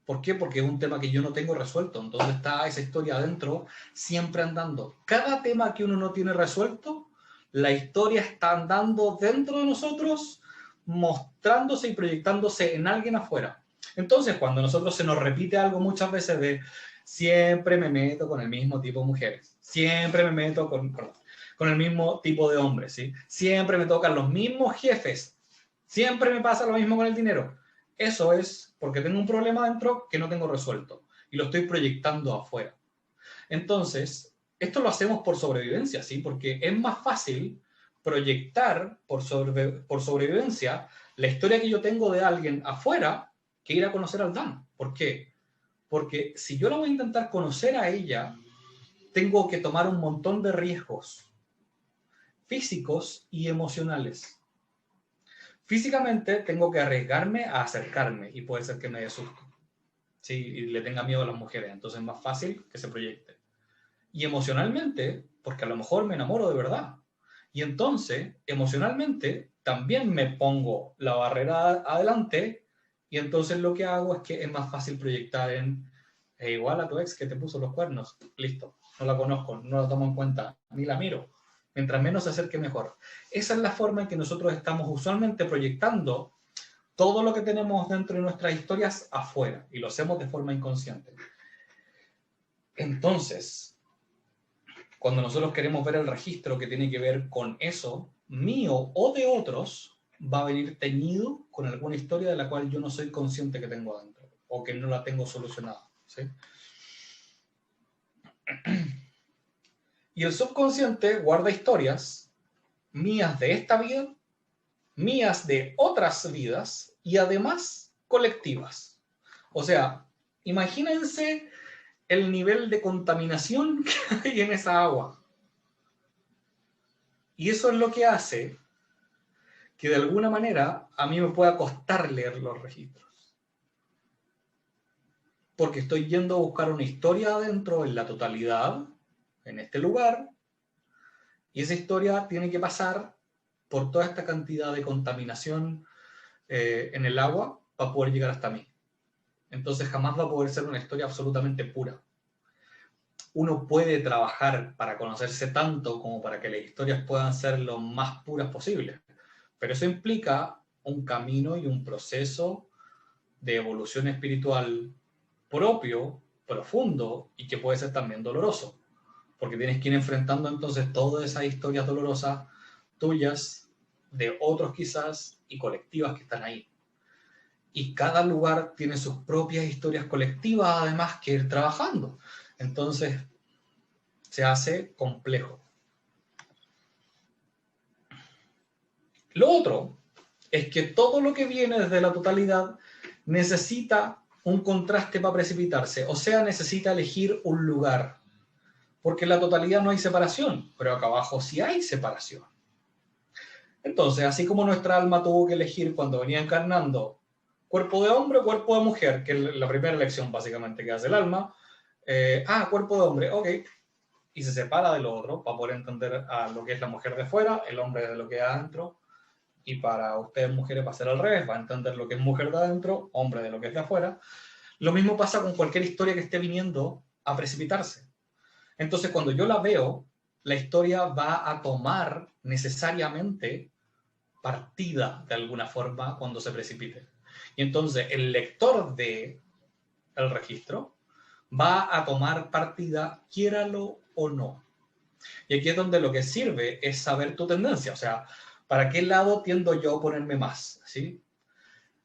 ¿Por qué? Porque es un tema que yo no tengo resuelto. Entonces está esa historia adentro siempre andando. Cada tema que uno no tiene resuelto, la historia está andando dentro de nosotros, mostrándose y proyectándose en alguien afuera. Entonces, cuando a nosotros se nos repite algo muchas veces de siempre me meto con el mismo tipo de mujeres, siempre me meto con el mismo tipo de hombres, ¿sí? Siempre me tocan los mismos jefes, siempre me pasa lo mismo con el dinero. Eso es porque tengo un problema dentro que no tengo resuelto y lo estoy proyectando afuera. Entonces, esto lo hacemos por sobrevivencia, ¿sí? Porque es más fácil proyectar por sobrevivencia la historia que yo tengo de alguien afuera que ir a conocer al Dan. ¿Por qué? Porque si yo la voy a intentar conocer a ella, tengo que tomar un montón de riesgos físicos y emocionales. Físicamente tengo que arriesgarme a acercarme y puede ser que me dé susto, ¿sí? Y le tenga miedo a las mujeres, entonces es más fácil que se proyecte. Y emocionalmente, porque a lo mejor me enamoro de verdad. Y entonces, emocionalmente, también me pongo la barrera adelante y entonces lo que hago es que es más fácil proyectar en igual a tu ex que te puso los cuernos. Listo, no la conozco, no la tomo en cuenta, ni la miro. Mientras menos se acerque, mejor. Esa es la forma en que nosotros estamos usualmente proyectando todo lo que tenemos dentro de nuestras historias afuera y lo hacemos de forma inconsciente. Entonces, cuando nosotros queremos ver el registro que tiene que ver con eso, mío o de otros, va a venir teñido con alguna historia de la cual yo no soy consciente que tengo adentro o que no la tengo solucionada, ¿sí? Y el subconsciente guarda historias mías de esta vida, mías de otras vidas y además colectivas. O sea, imagínense el nivel de contaminación que hay en esa agua. Y eso es lo que hace que de alguna manera a mí me pueda costar leer los registros. Porque estoy yendo a buscar una historia adentro en la totalidad, en este lugar, y esa historia tiene que pasar por toda esta cantidad de contaminación en el agua para poder llegar hasta mí. Entonces jamás va a poder ser una historia absolutamente pura. Uno puede trabajar para conocerse tanto como para que las historias puedan ser lo más puras posible, pero eso implica un camino y un proceso de evolución espiritual propio, profundo y que puede ser también doloroso, porque tienes que ir enfrentando entonces todas esas historias dolorosas tuyas, de otros quizás y colectivas que están ahí. Y cada lugar tiene sus propias historias colectivas además que ir trabajando. Entonces se hace complejo. Lo otro es que todo lo que viene desde la totalidad necesita un contraste para precipitarse, o sea, necesita elegir un lugar, porque en la totalidad no hay separación, pero acá abajo sí hay separación. Entonces, así como nuestra alma tuvo que elegir cuando venía encarnando cuerpo de hombre o cuerpo de mujer, que es la primera elección básicamente que hace el alma, cuerpo de hombre, ok, y se separa de lo otro para poder entender a lo que es la mujer de fuera, el hombre de lo que es adentro, y para ustedes mujeres va a ser al revés, va a entender lo que es mujer de adentro, hombre de lo que es de afuera. Lo mismo pasa con cualquier historia que esté viniendo a precipitarse. Entonces, cuando yo la veo, la historia va a tomar necesariamente partida de alguna forma cuando se precipite. Y entonces el lector de el registro va a tomar partida, quiéralo o no. Y aquí es donde lo que sirve es saber tu tendencia, o sea, ¿para qué lado tiendo yo a ponerme más? ¿Sí?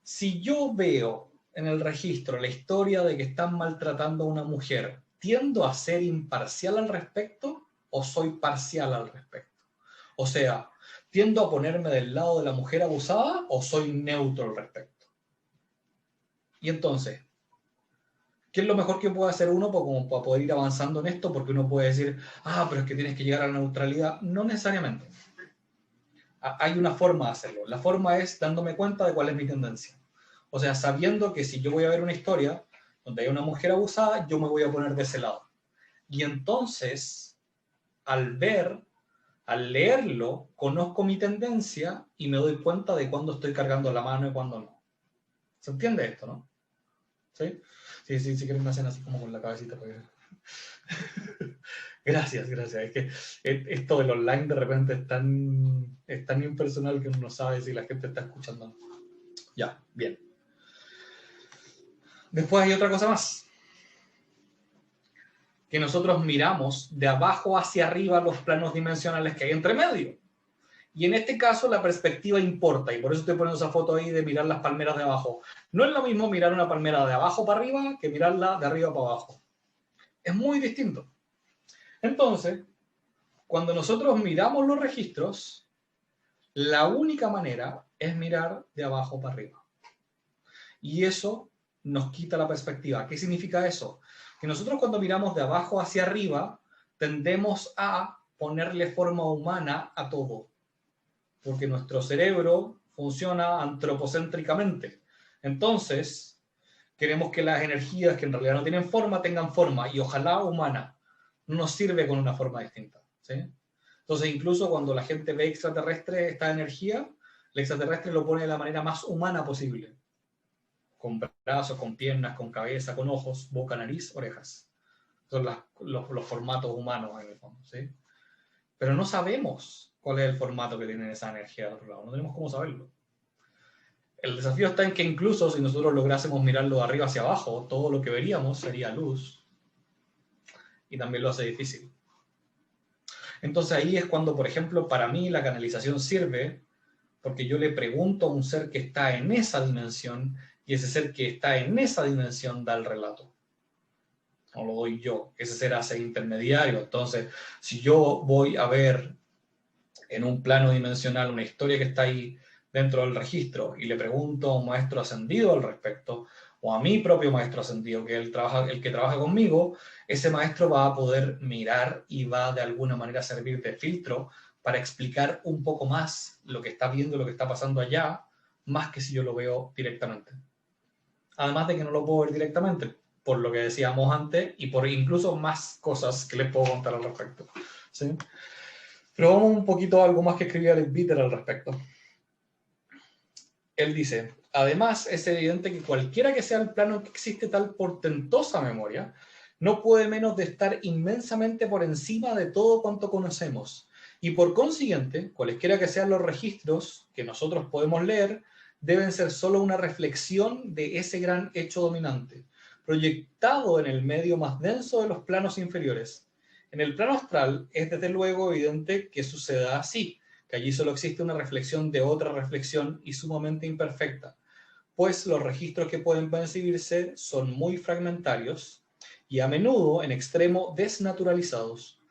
Si yo veo en el registro la historia de que están maltratando a una mujer, ¿tiendo a ser imparcial al respecto o soy parcial al respecto? O sea, ¿tiendo a ponerme del lado de la mujer abusada o soy neutro al respecto? Y entonces, ¿qué es lo mejor que puede hacer uno como para poder ir avanzando en esto? Porque uno puede decir, pero es que tienes que llegar a la neutralidad. No necesariamente. Hay una forma de hacerlo. La forma es dándome cuenta de cuál es mi tendencia. O sea, sabiendo que si yo voy a ver una historia donde hay una mujer abusada, yo me voy a poner de ese lado. Y entonces, al leerlo, conozco mi tendencia y me doy cuenta de cuándo estoy cargando la mano y cuándo no. ¿Se entiende esto, no? ¿Sí? Sí, si quieren me hacen así como con la cabecita. Gracias. Es que esto del online de repente es tan impersonal que uno no sabe si la gente está escuchando. Ya, bien. Después hay otra cosa más. Que nosotros miramos de abajo hacia arriba los planos dimensionales que hay entre medio. Y en este caso la perspectiva importa, y por eso estoy poniendo esa foto ahí de mirar las palmeras de abajo. No es lo mismo mirar una palmera de abajo para arriba que mirarla de arriba para abajo. Es muy distinto. Entonces, cuando nosotros miramos los registros, la única manera es mirar de abajo para arriba. Y eso nos quita la perspectiva. ¿Qué significa eso? Que nosotros cuando miramos de abajo hacia arriba, tendemos a ponerle forma humana a todo. Porque nuestro cerebro funciona antropocéntricamente. Entonces, queremos que las energías que en realidad no tienen forma, tengan forma, y ojalá humana. No nos sirve con una forma distinta. ¿Sí? Entonces, incluso cuando la gente ve extraterrestre esta energía, el extraterrestre lo pone de la manera más humana posible. Con brazos, con piernas, con cabeza, con ojos, boca, nariz, orejas. Son los formatos humanos en el fondo. ¿Sí? Pero no sabemos cuál es el formato que tiene esa energía de otro lado. No tenemos cómo saberlo. El desafío está en que incluso si nosotros lográsemos mirarlo de arriba hacia abajo, todo lo que veríamos sería luz. Y también lo hace difícil. Entonces ahí es cuando, por ejemplo, para mí la canalización sirve porque yo le pregunto a un ser que está en esa dimensión y ese ser que está en esa dimensión da el relato. No lo doy yo, ese ser hace intermediario. Entonces, si yo voy a ver en un plano dimensional una historia que está ahí dentro del registro y le pregunto a un maestro ascendido al respecto, o a mi propio maestro ascendido, que el que trabaja conmigo, ese maestro va a poder mirar y va de alguna manera a servir de filtro para explicar un poco más lo que está viendo, lo que está pasando allá, más que si yo lo veo directamente. Además de que no lo puedo ver directamente, por lo que decíamos antes, y por incluso más cosas que les puedo contar al respecto. ¿Sí? Pero vamos un poquito a algo más que escribía Alex Bitter al respecto. Él dice, además es evidente que cualquiera que sea el plano que existe tal portentosa memoria, no puede menos de estar inmensamente por encima de todo cuanto conocemos. Y por consiguiente, cualesquiera que sean los registros que nosotros podemos leer, deben ser solo una reflexión de ese gran hecho dominante, proyectado en el medio más denso de los planos inferiores. En el plano astral es desde luego evidente que suceda así, que allí solo existe una reflexión de otra reflexión y sumamente imperfecta, pues los registros que pueden percibirse son muy fragmentarios y a menudo en extremo desnaturalizados.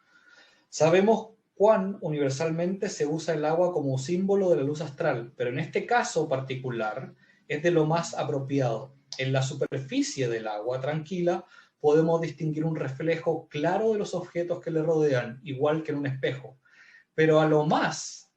Sabemos cuán universalmente se usa el agua como símbolo de la luz astral, pero en este caso particular es de lo más apropiado. En la superficie del agua tranquila podemos distinguir un reflejo claro de los objetos que le rodean, igual que en un espejo, pero a lo más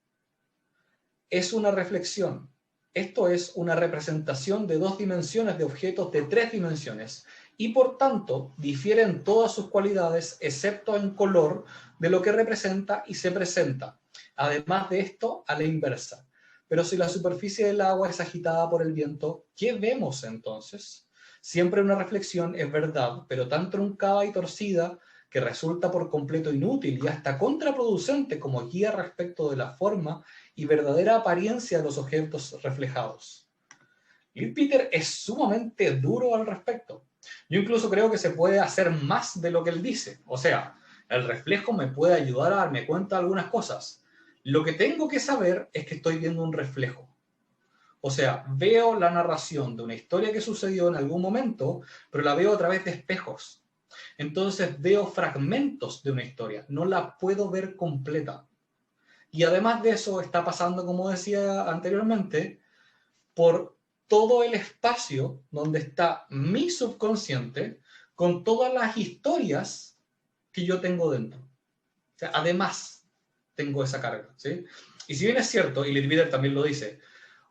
es una reflexión. Esto es una representación de dos dimensiones de objetos de tres dimensiones y por tanto difiere en todas sus cualidades excepto en color de lo que representa y se presenta. Además de esto, a la inversa. Pero si la superficie del agua es agitada por el viento, ¿qué vemos entonces? Siempre una reflexión es verdad, pero tan truncada y torcida que resulta por completo inútil y hasta contraproducente como guía respecto de la forma y verdadera apariencia de los objetos reflejados. Y Peter es sumamente duro al respecto. Yo incluso creo que se puede hacer más de lo que él dice. O sea, el reflejo me puede ayudar a darme cuenta de algunas cosas. Lo que tengo que saber es que estoy viendo un reflejo. O sea, veo la narración de una historia que sucedió en algún momento, pero la veo a través de espejos. Entonces veo fragmentos de una historia, no la puedo ver completa. Y además de eso, está pasando, como decía anteriormente, por todo el espacio donde está mi subconsciente con todas las historias que yo tengo dentro. O sea, además, tengo esa carga, ¿sí? Y si bien es cierto, y Leadbeater también lo dice,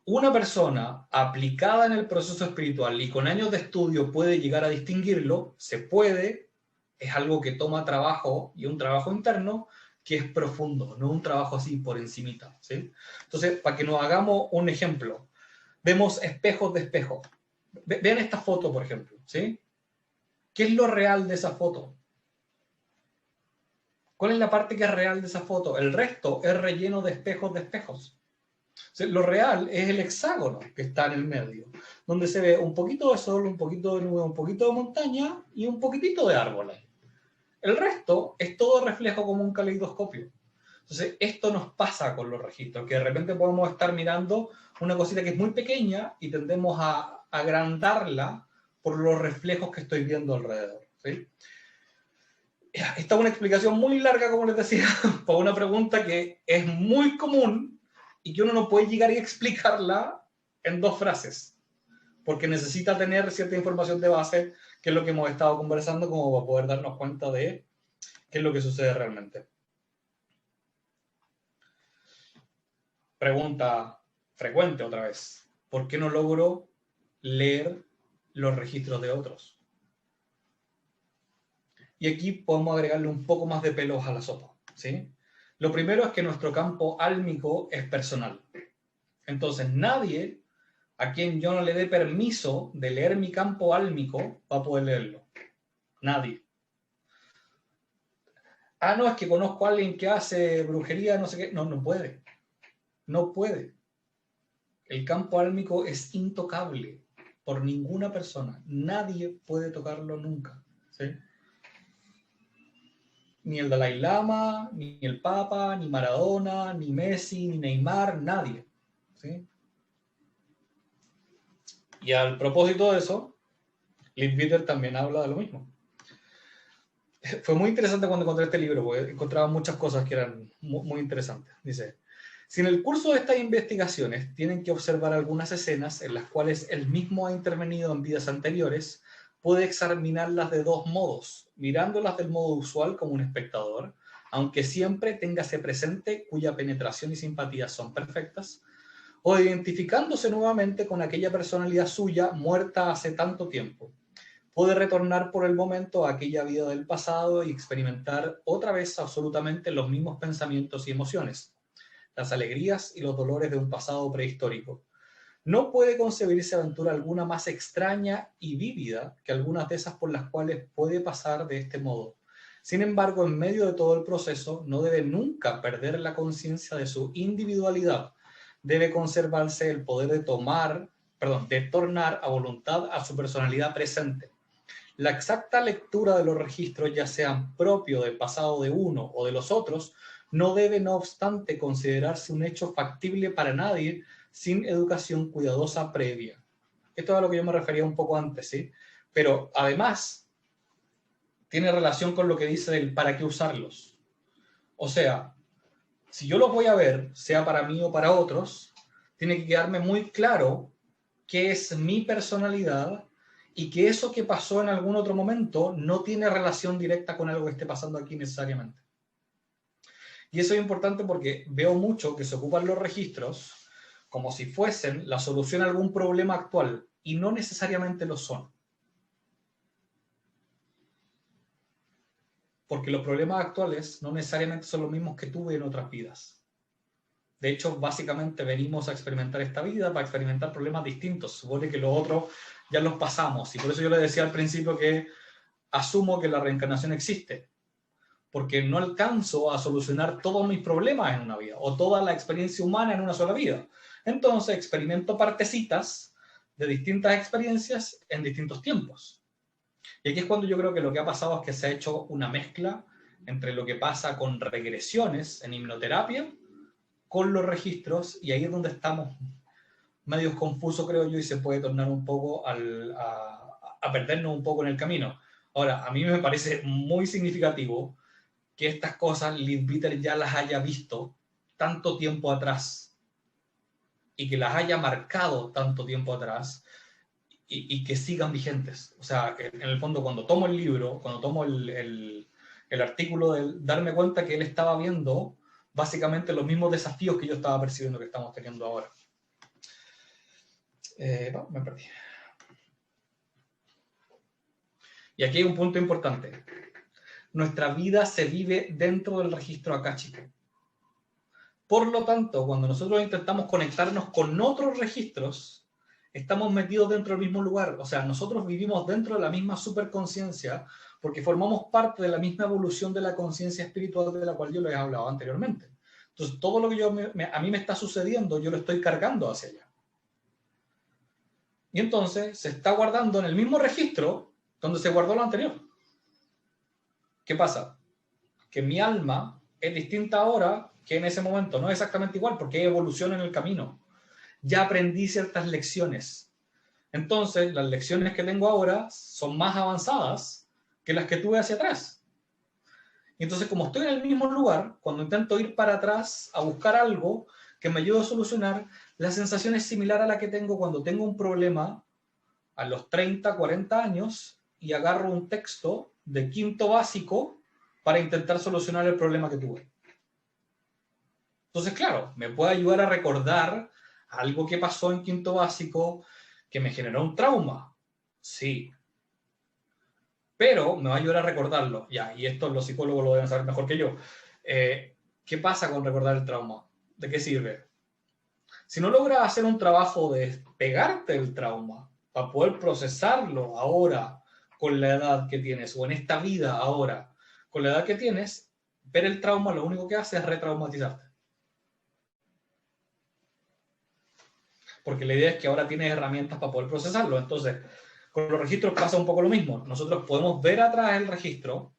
una persona aplicada en el proceso espiritual y con años de estudio puede llegar a distinguirlo, se puede, es algo que toma trabajo y un trabajo interno que es profundo, no un trabajo así por encimita, ¿sí? Entonces, para que nos hagamos un ejemplo, vemos espejos de espejos. Vean esta foto, por ejemplo, ¿sí? ¿Qué es lo real de esa foto? ¿Cuál es la parte que es real de esa foto? El resto es relleno de espejos de espejos. O sea, lo real es el hexágono que está en el medio, donde se ve un poquito de sol, un poquito de nube, un poquito de montaña y un poquitito de árboles. El resto es todo reflejo como un caleidoscopio. Entonces, esto nos pasa con los registros, que de repente podemos estar mirando una cosita que es muy pequeña y tendemos a agrandarla por los reflejos que estoy viendo alrededor, ¿sí? Esta es una explicación muy larga, como les decía, para una pregunta que es muy común y que uno no puede llegar y explicarla en 2 frases, porque necesita tener cierta información de base, que es lo que hemos estado conversando, como para poder darnos cuenta de qué es lo que sucede realmente. Pregunta frecuente otra vez. ¿Por qué no logro leer los registros de otros? Y aquí podemos agregarle un poco más de pelos a la sopa, ¿sí? Lo primero es que nuestro campo álmico es personal. Entonces, nadie a quien yo no le dé permiso de leer mi campo álmico va a poder leerlo. Nadie. Ah, no, es que conozco a alguien que hace brujería, no sé qué. No, no puede. No puede. El campo álmico es intocable por ninguna persona. Nadie puede tocarlo nunca, ¿sí? Ni el Dalai Lama, ni el Papa, ni Maradona, ni Messi, ni Neymar, nadie, ¿sí? Y al propósito de eso, Leadbeater también habla de lo mismo. Fue muy interesante cuando encontré este libro, porque encontraba muchas cosas que eran muy interesantes. Dice, si en el curso de estas investigaciones tienen que observar algunas escenas en las cuales él mismo ha intervenido en vidas anteriores, puede examinarlas de 2 modos, mirándolas del modo usual como un espectador, aunque siempre téngase presente cuya penetración y simpatía son perfectas, o identificándose nuevamente con aquella personalidad suya muerta hace tanto tiempo. Puede retornar por el momento a aquella vida del pasado y experimentar otra vez absolutamente los mismos pensamientos y emociones, las alegrías y los dolores de un pasado prehistórico. No puede concebirse aventura alguna más extraña y vívida que algunas de esas por las cuales puede pasar de este modo. Sin embargo, en medio de todo el proceso, no debe nunca perder la conciencia de su individualidad. Debe conservarse el poder de tornar a voluntad a su personalidad presente. La exacta lectura de los registros, ya sean propios del pasado de uno o de los otros, no debe, no obstante, considerarse un hecho factible para nadie sin educación cuidadosa previa. Esto es a lo que yo me refería un poco antes, ¿sí? Pero además tiene relación con lo que dice del para qué usarlos. O sea, si yo los voy a ver, sea para mí o para otros, tiene que quedarme muy claro qué es mi personalidad y que eso que pasó en algún otro momento no tiene relación directa con algo que esté pasando aquí necesariamente. Y eso es importante porque veo mucho que se ocupan los registros como si fuesen la solución a algún problema actual y no necesariamente lo son. Porque los problemas actuales no necesariamente son los mismos que tuve en otras vidas. De hecho, básicamente venimos a experimentar esta vida para experimentar problemas distintos. Supone que los otros ya los pasamos. Y por eso yo le decía al principio que asumo que la reencarnación existe. Porque no alcanzo a solucionar todos mis problemas en una vida o toda la experiencia humana en una sola vida. Entonces experimento partecitas de distintas experiencias en distintos tiempos. Y aquí es cuando yo creo que lo que ha pasado es que se ha hecho una mezcla entre lo que pasa con regresiones en hipnoterapia con los registros, y ahí es donde estamos medios confusos, creo yo, y se puede tornar un poco a perdernos un poco en el camino. Ahora, a mí me parece muy significativo que estas cosas Leadbeater ya las haya visto tanto tiempo atrás y que las haya marcado tanto tiempo atrás y que sigan vigentes. O sea, que en el fondo cuando tomo el libro, cuando tomo el artículo, darme cuenta que él estaba viendo básicamente los mismos desafíos que yo estaba percibiendo que estamos teniendo ahora. Me perdí. Y aquí hay un punto importante. Nuestra vida se vive dentro del registro akáshico. Por lo tanto, cuando nosotros intentamos conectarnos con otros registros, estamos metidos dentro del mismo lugar. O sea, nosotros vivimos dentro de la misma superconciencia porque formamos parte de la misma evolución de la conciencia espiritual de la cual yo les he hablado anteriormente. Entonces, todo lo que a mí me está sucediendo, yo lo estoy cargando hacia allá. Y entonces se está guardando en el mismo registro donde se guardó lo anterior. ¿Qué pasa? Que mi alma es distinta ahora que en ese momento. No es exactamente igual porque hay evolución en el camino. Ya aprendí ciertas lecciones. Entonces, las lecciones que tengo ahora son más avanzadas que las que tuve hacia atrás. Y entonces, como estoy en el mismo lugar, cuando intento ir para atrás a buscar algo que me ayude a solucionar, la sensación es similar a la que tengo cuando tengo un problema a los 30, 40 años y agarro un texto de quinto básico para intentar solucionar el problema que tuve. Entonces, claro, me puede ayudar a recordar algo que pasó en quinto básico que me generó un trauma. Sí. Pero me va a ayudar a recordarlo. Ya, y esto los psicólogos lo deben saber mejor que yo. ¿Qué pasa con recordar el trauma? ¿De qué sirve? Si no logras hacer un trabajo de despegarte del trauma para poder procesarlo ahora con la edad que tienes o en esta vida ahora con la edad que tienes, ver el trauma lo único que hace es retraumatizarte. Porque la idea es que ahora tienes herramientas para poder procesarlo. Entonces, con los registros pasa un poco lo mismo. Nosotros podemos ver atrás el registro,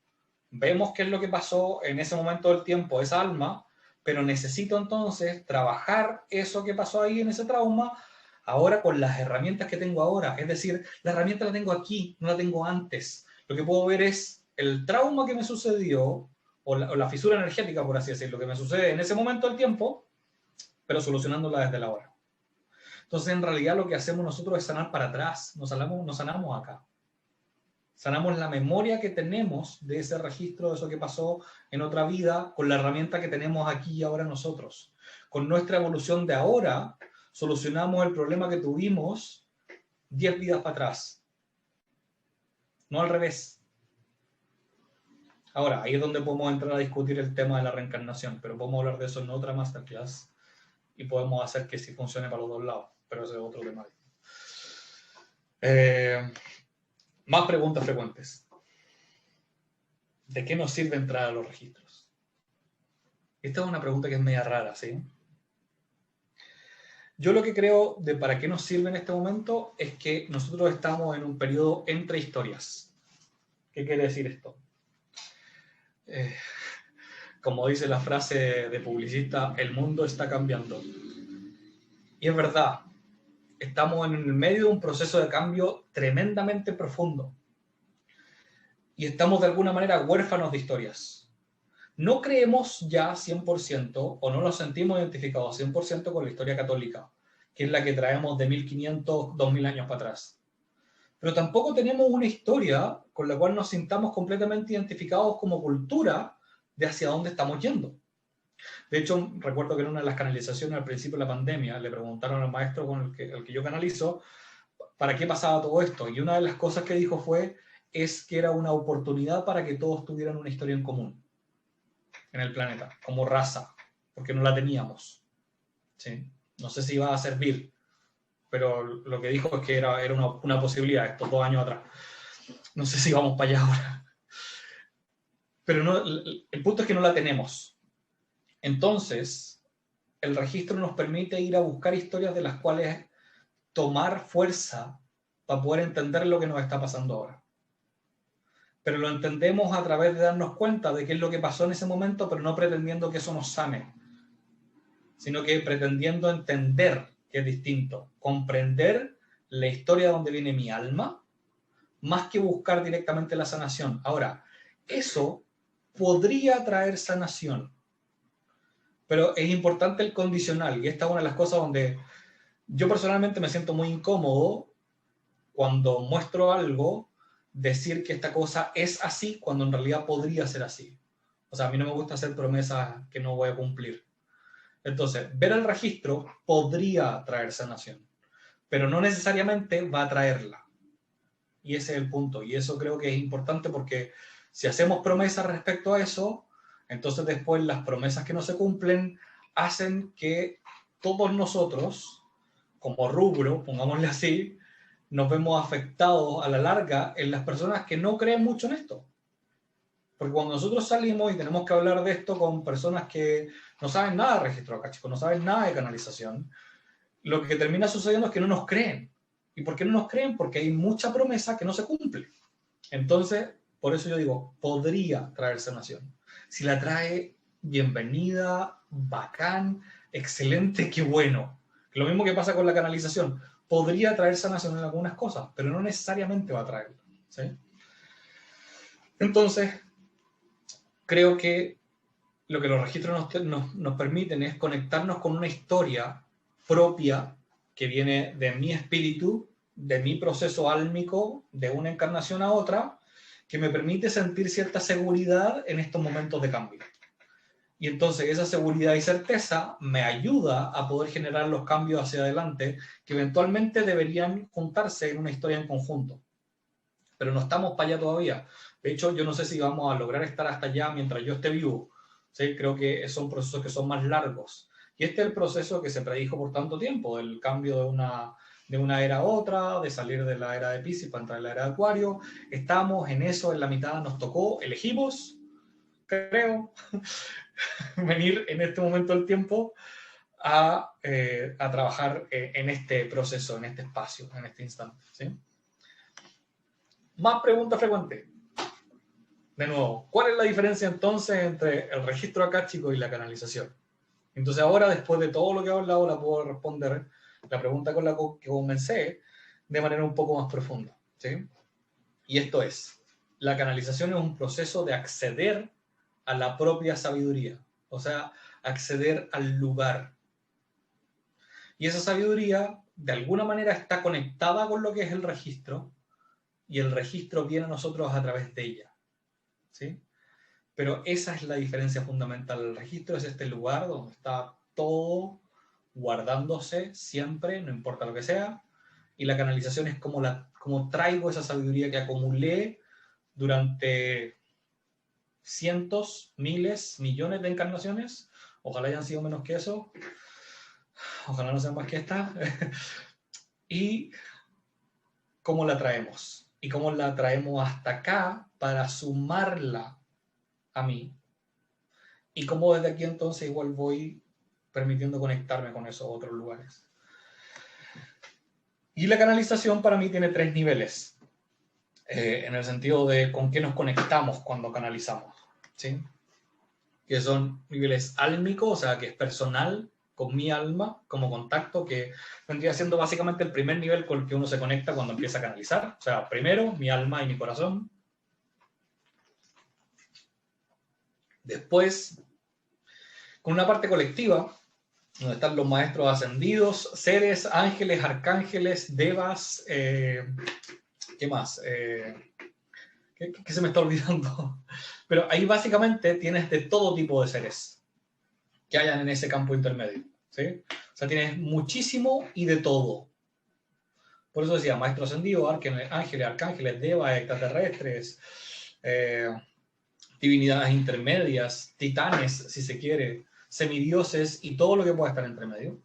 vemos qué es lo que pasó en ese momento del tiempo, esa alma, pero necesito entonces trabajar eso que pasó ahí en ese trauma ahora con las herramientas que tengo ahora. Es decir, la herramienta la tengo aquí, no la tengo antes. Lo que puedo ver es el trauma que me sucedió o la fisura energética, por así decirlo, que me sucede en ese momento del tiempo, pero solucionándola desde la hora. Entonces, en realidad, lo que hacemos nosotros es sanar para atrás, no sanamos acá. Sanamos la memoria que tenemos de ese registro, de eso que pasó en otra vida, con la herramienta que tenemos aquí y ahora nosotros. Con nuestra evolución de ahora, solucionamos el problema que tuvimos 10 vidas para atrás. No al revés. Ahora, ahí es donde podemos entrar a discutir el tema de la reencarnación, pero podemos hablar de eso en otra masterclass y podemos hacer que sí funcione para los dos lados, pero ese es otro tema. Más preguntas frecuentes. ¿De qué nos sirve entrar a los registros? Esta es una pregunta que es media rara, ¿sí? Yo lo que creo de para qué nos sirve en este momento es que nosotros estamos en un periodo entre historias. ¿Qué quiere decir esto? Como dice la frase de publicista, el mundo está cambiando. Y es verdad, estamos en el medio de un proceso de cambio tremendamente profundo. Y estamos de alguna manera huérfanos de historias. No creemos ya 100% o no nos sentimos identificados 100% con la historia católica, que es la que traemos de 1500, 2000 años para atrás. Pero tampoco tenemos una historia con la cual nos sintamos completamente identificados como cultura de hacia dónde estamos yendo. De hecho, recuerdo que en una de las canalizaciones al principio de la pandemia le preguntaron al maestro con el que yo canalizo para qué pasaba todo esto. Y una de las cosas que dijo es que era una oportunidad para que todos tuvieran una historia en común en el planeta, como raza, porque no la teníamos. ¿Sí? No sé si iba a servir, pero lo que dijo es que era una posibilidad estos 2 años atrás. No sé si vamos para allá ahora. Pero no, el punto es que no la tenemos. Entonces, el registro nos permite ir a buscar historias de las cuales tomar fuerza para poder entender lo que nos está pasando ahora. Pero lo entendemos a través de darnos cuenta de qué es lo que pasó en ese momento, pero no pretendiendo que eso nos sane, sino que pretendiendo entender que es distinto, comprender la historia de donde viene mi alma, más que buscar directamente la sanación. Ahora, eso podría traer sanación, Pero es importante el condicional, y esta es una de las cosas donde yo personalmente me siento muy incómodo cuando muestro algo, decir que esta cosa es así cuando en realidad podría ser así. O sea, a mí no me gusta hacer promesas que no voy a cumplir. Entonces, ver el registro podría traer sanación, pero no necesariamente va a traerla. Y ese es el punto. Y eso creo que es importante porque si hacemos promesas respecto a eso, entonces después las promesas que no se cumplen hacen que todos nosotros, como rubro, pongámosle así, nos vemos afectados a la larga en las personas que no creen mucho en esto. Porque cuando nosotros salimos y tenemos que hablar de esto con personas que no saben nada de registro akáshico, no saben nada de canalización, lo que termina sucediendo es que no nos creen. ¿Y por qué no nos creen? Porque hay mucha promesa que no se cumple. Entonces, por eso yo digo, podría traer sanación. Si la trae, bienvenida, bacán, excelente, qué bueno. Lo mismo que pasa con la canalización. Podría traer sanación en algunas cosas, pero no necesariamente va a traerla. ¿Sí? Entonces, creo que lo que los registros nos permiten es conectarnos con una historia propia que viene de mi espíritu, de mi proceso álmico, de una encarnación a otra, que me permite sentir cierta seguridad en estos momentos de cambio. Y entonces esa seguridad y certeza me ayuda a poder generar los cambios hacia adelante que eventualmente deberían juntarse en una historia en conjunto. Pero no estamos para allá todavía. De hecho, yo no sé si vamos a lograr estar hasta allá mientras yo esté vivo. ¿Sí? Creo que son procesos que son más largos. Y este es el proceso que se predijo por tanto tiempo, el cambio de una era a otra, de salir de la era de Piscis para entrar en la era de Acuario. Estamos en eso, en la mitad nos tocó, elegimos, creo, venir en este momento del tiempo a trabajar en este proceso, en este espacio, en este instante. ¿Sí? Más preguntas frecuentes. De nuevo, ¿cuál es la diferencia entonces entre el registro akáshico y la canalización? Entonces ahora, después de todo lo que he hablado, la puedo responder la pregunta con la que comencé de manera un poco más profunda. ¿Sí? Y esto es, la canalización es un proceso de acceder a la propia sabiduría, o sea, acceder al lugar. Y esa sabiduría, de alguna manera, está conectada con lo que es el registro, y el registro viene a nosotros a través de ella. ¿Sí? Pero esa es la diferencia fundamental. El registro es este lugar donde está todo guardándose siempre, no importa lo que sea, y la canalización es como traigo esa sabiduría que acumulé durante cientos, miles, millones de encarnaciones. Ojalá hayan sido menos que eso, ojalá no sean más que esta. Y cómo la traemos, y cómo la traemos hasta acá para sumarla a mí, y cómo desde aquí entonces igual voy permitiendo conectarme con esos otros lugares. Y la canalización para mí tiene 3 niveles, en el sentido de con qué nos conectamos cuando canalizamos, ¿sí? Que son niveles álmicos, o sea, que es personal, con mi alma, como contacto, que vendría siendo básicamente el primer nivel con el que uno se conecta cuando empieza a canalizar. O sea, primero mi alma y mi corazón. Después, con una parte colectiva, donde están los maestros ascendidos, seres, ángeles, arcángeles, devas, ¿qué más? ¿Qué se me está olvidando? Pero ahí básicamente tienes de todo tipo de seres que hayan en ese campo intermedio, ¿sí? O sea, tienes muchísimo y de todo. Por eso decía, maestro ascendido, ángeles, arcángeles, devas, extraterrestres, divinidades intermedias, titanes, si se quiere, semidioses y todo lo que pueda estar entre medio.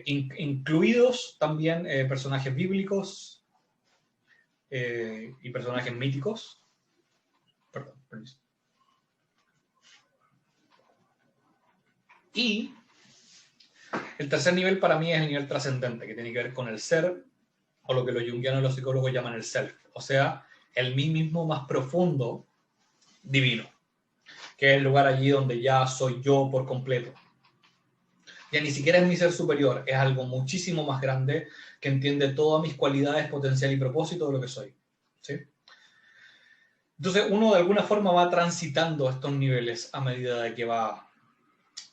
Incluidos también personajes bíblicos y personajes míticos. Perdón, permiso. Y el tercer nivel para mí es el nivel trascendente, que tiene que ver con el ser, o lo que los junguianos y los psicólogos llaman el self, o sea, el mí mismo más profundo, divino, que es el lugar allí donde ya soy yo por completo. Ya ni siquiera es mi ser superior, es algo muchísimo más grande que entiende todas mis cualidades, potencial y propósito de lo que soy. ¿Sí? Entonces uno de alguna forma va transitando estos niveles a medida de que va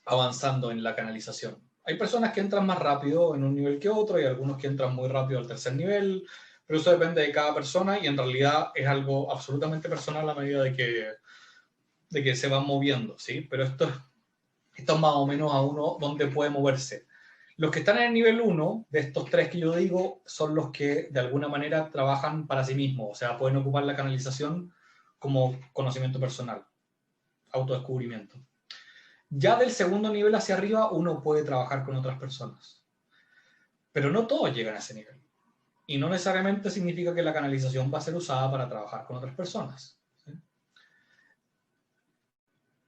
avanzando en la canalización. Hay personas que entran más rápido en un nivel que otro y algunos que entran muy rápido al tercer nivel, pero eso depende de cada persona y en realidad es algo absolutamente personal a medida de que se van moviendo, ¿sí? Pero esto es más o menos a uno donde puede moverse. Los que están en el nivel 1, de estos tres que yo digo, son los que de alguna manera trabajan para sí mismos, o sea, pueden ocupar la canalización como conocimiento personal, autodescubrimiento. Ya del segundo nivel hacia arriba uno puede trabajar con otras personas. Pero no todos llegan a ese nivel. Y no necesariamente significa que la canalización va a ser usada para trabajar con otras personas. ¿Sí?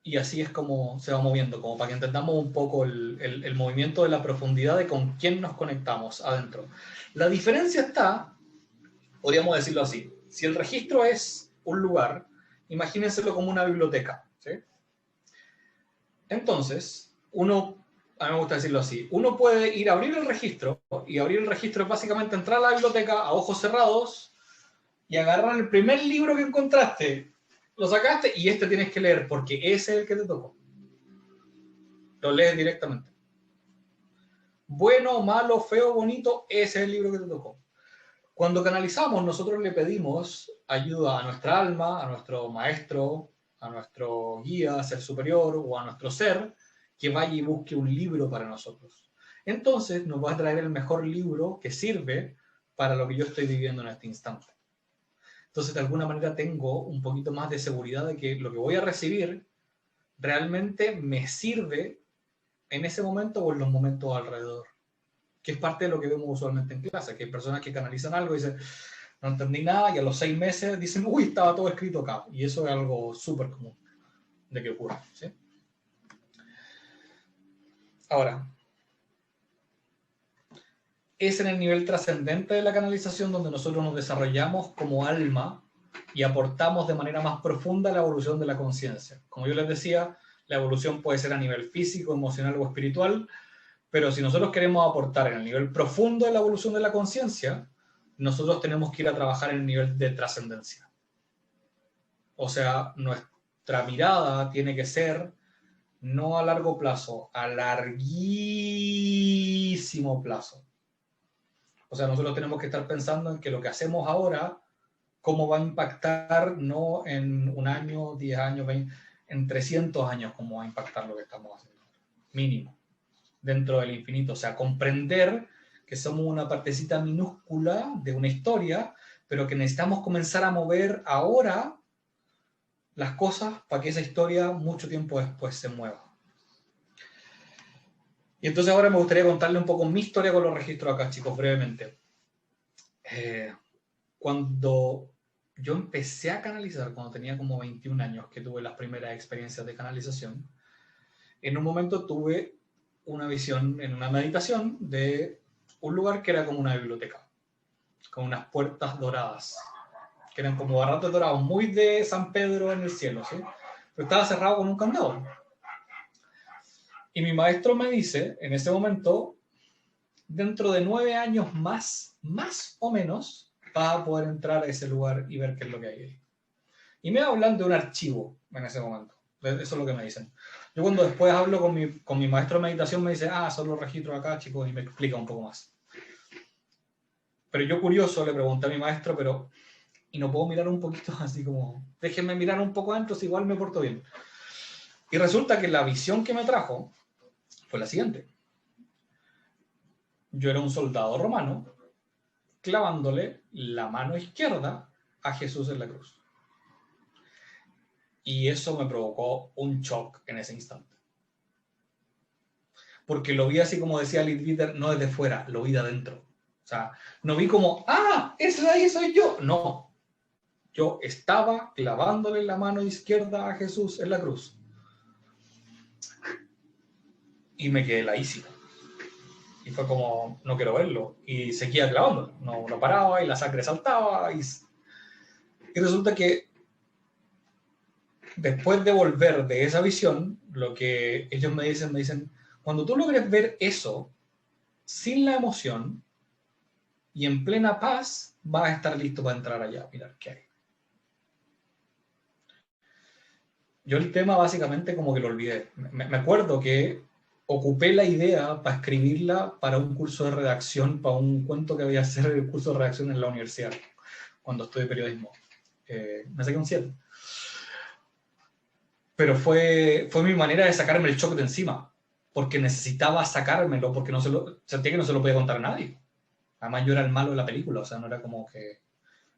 Y así es como se va moviendo, como para que entendamos un poco el movimiento de la profundidad de con quién nos conectamos adentro. La diferencia está, podríamos decirlo así, si el registro es un lugar, imagínenselo como una biblioteca. ¿Sí? Entonces, a mí me gusta decirlo así, uno puede ir a abrir el registro, y abrir el registro es básicamente entrar a la biblioteca a ojos cerrados y agarrar el primer libro que encontraste, lo sacaste y este tienes que leer porque ese es el que te tocó. Lo lees directamente. Bueno, malo, feo, bonito, ese es el libro que te tocó. Cuando canalizamos, nosotros le pedimos ayuda a nuestra alma, a nuestro maestro, a nuestro guía, ser superior o a nuestro ser, que vaya y busque un libro para nosotros. Entonces nos va a traer el mejor libro que sirve para lo que yo estoy viviendo en este instante. Entonces, de alguna manera tengo un poquito más de seguridad de que lo que voy a recibir realmente me sirve en ese momento o en los momentos alrededor. Que es parte de lo que vemos usualmente en clase, que hay personas que canalizan algo y dicen, no entendí nada, y a los 6 meses dicen, uy, estaba todo escrito acá. Y eso es algo súper común de que ocurra. ¿Sí? Ahora, es en el nivel trascendente de la canalización donde nosotros nos desarrollamos como alma y aportamos de manera más profunda a la evolución de la conciencia. Como yo les decía, la evolución puede ser a nivel físico, emocional o espiritual, pero si nosotros queremos aportar en el nivel profundo de la evolución de la conciencia, nosotros tenemos que ir a trabajar en el nivel de trascendencia. O sea, nuestra mirada tiene que ser no a largo plazo, a larguísimo plazo. O sea, nosotros tenemos que estar pensando en que lo que hacemos ahora, cómo va a impactar, no en un año, 10 años, 20, en 300 años, cómo va a impactar lo que estamos haciendo. Mínimo. Dentro del infinito. O sea, comprender que somos una partecita minúscula de una historia, pero que necesitamos comenzar a mover ahora las cosas para que esa historia mucho tiempo después se mueva. Y entonces ahora me gustaría contarle un poco mi historia con los registros acá, chicos, brevemente. Cuando yo empecé a canalizar, cuando tenía como 21 años, que tuve las primeras experiencias de canalización, en un momento tuve una visión en una meditación de un lugar que era como una biblioteca, con unas puertas doradas, que eran como barrotes dorados, muy de San Pedro en el cielo, ¿sí? Pero estaba cerrado con un candado. Y mi maestro me dice, en ese momento, dentro de 9 años más o menos, vas a poder entrar a ese lugar y ver qué es lo que hay ahí. Y me hablan de un archivo en ese momento. Eso es lo que me dicen. Yo cuando después hablo con mi maestro de meditación me dice, son los registros acá, chicos, y me explica un poco más. Pero yo curioso le pregunté a mi maestro, y no puedo mirar un poquito así como, déjenme mirar un poco adentro, si igual me porto bien. Y resulta que la visión que me trajo fue la siguiente. Yo era un soldado romano clavándole la mano izquierda a Jesús en la cruz. Y eso me provocó un shock en ese instante. Porque lo vi así como decía Leadbeater, no desde fuera, lo vi de adentro. O sea, no vi como, ese de ahí soy yo. No, yo estaba clavándole la mano izquierda a Jesús en la cruz. Y me quedé laísimo. Y fue como, no quiero verlo. Y seguía clavándolo. No paraba y la sangre saltaba. Y resulta que después de volver de esa visión, lo que ellos me dicen, cuando tú logres ver eso sin la emoción y en plena paz, vas a estar listo para entrar allá a mirar qué hay. Yo el tema básicamente como que lo olvidé. Me acuerdo que ocupé la idea para escribirla para un curso de redacción, para un cuento que voy a hacer el curso de redacción en la universidad, cuando estudié periodismo. Me saqué un 7. Pero fue mi manera de sacarme el shock de encima, porque necesitaba sacármelo, porque sentía que no se lo podía contar a nadie. Además, yo era el malo de la película, o sea, no era como que...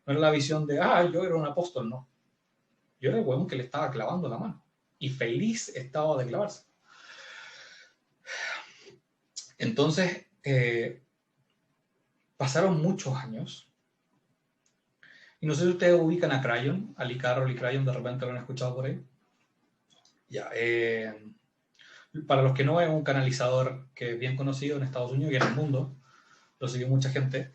No era la visión de, yo era un apóstol, no. Yo era el huevón que le estaba clavando la mano. Y feliz estaba de clavarse. Entonces, pasaron muchos años. Y no sé si ustedes ubican a Crayon, a Lee Carroll y Crayon, de repente lo han escuchado por ahí. Ya, para los que no, es un canalizador que es bien conocido en Estados Unidos y en el mundo. Lo sigue mucha gente.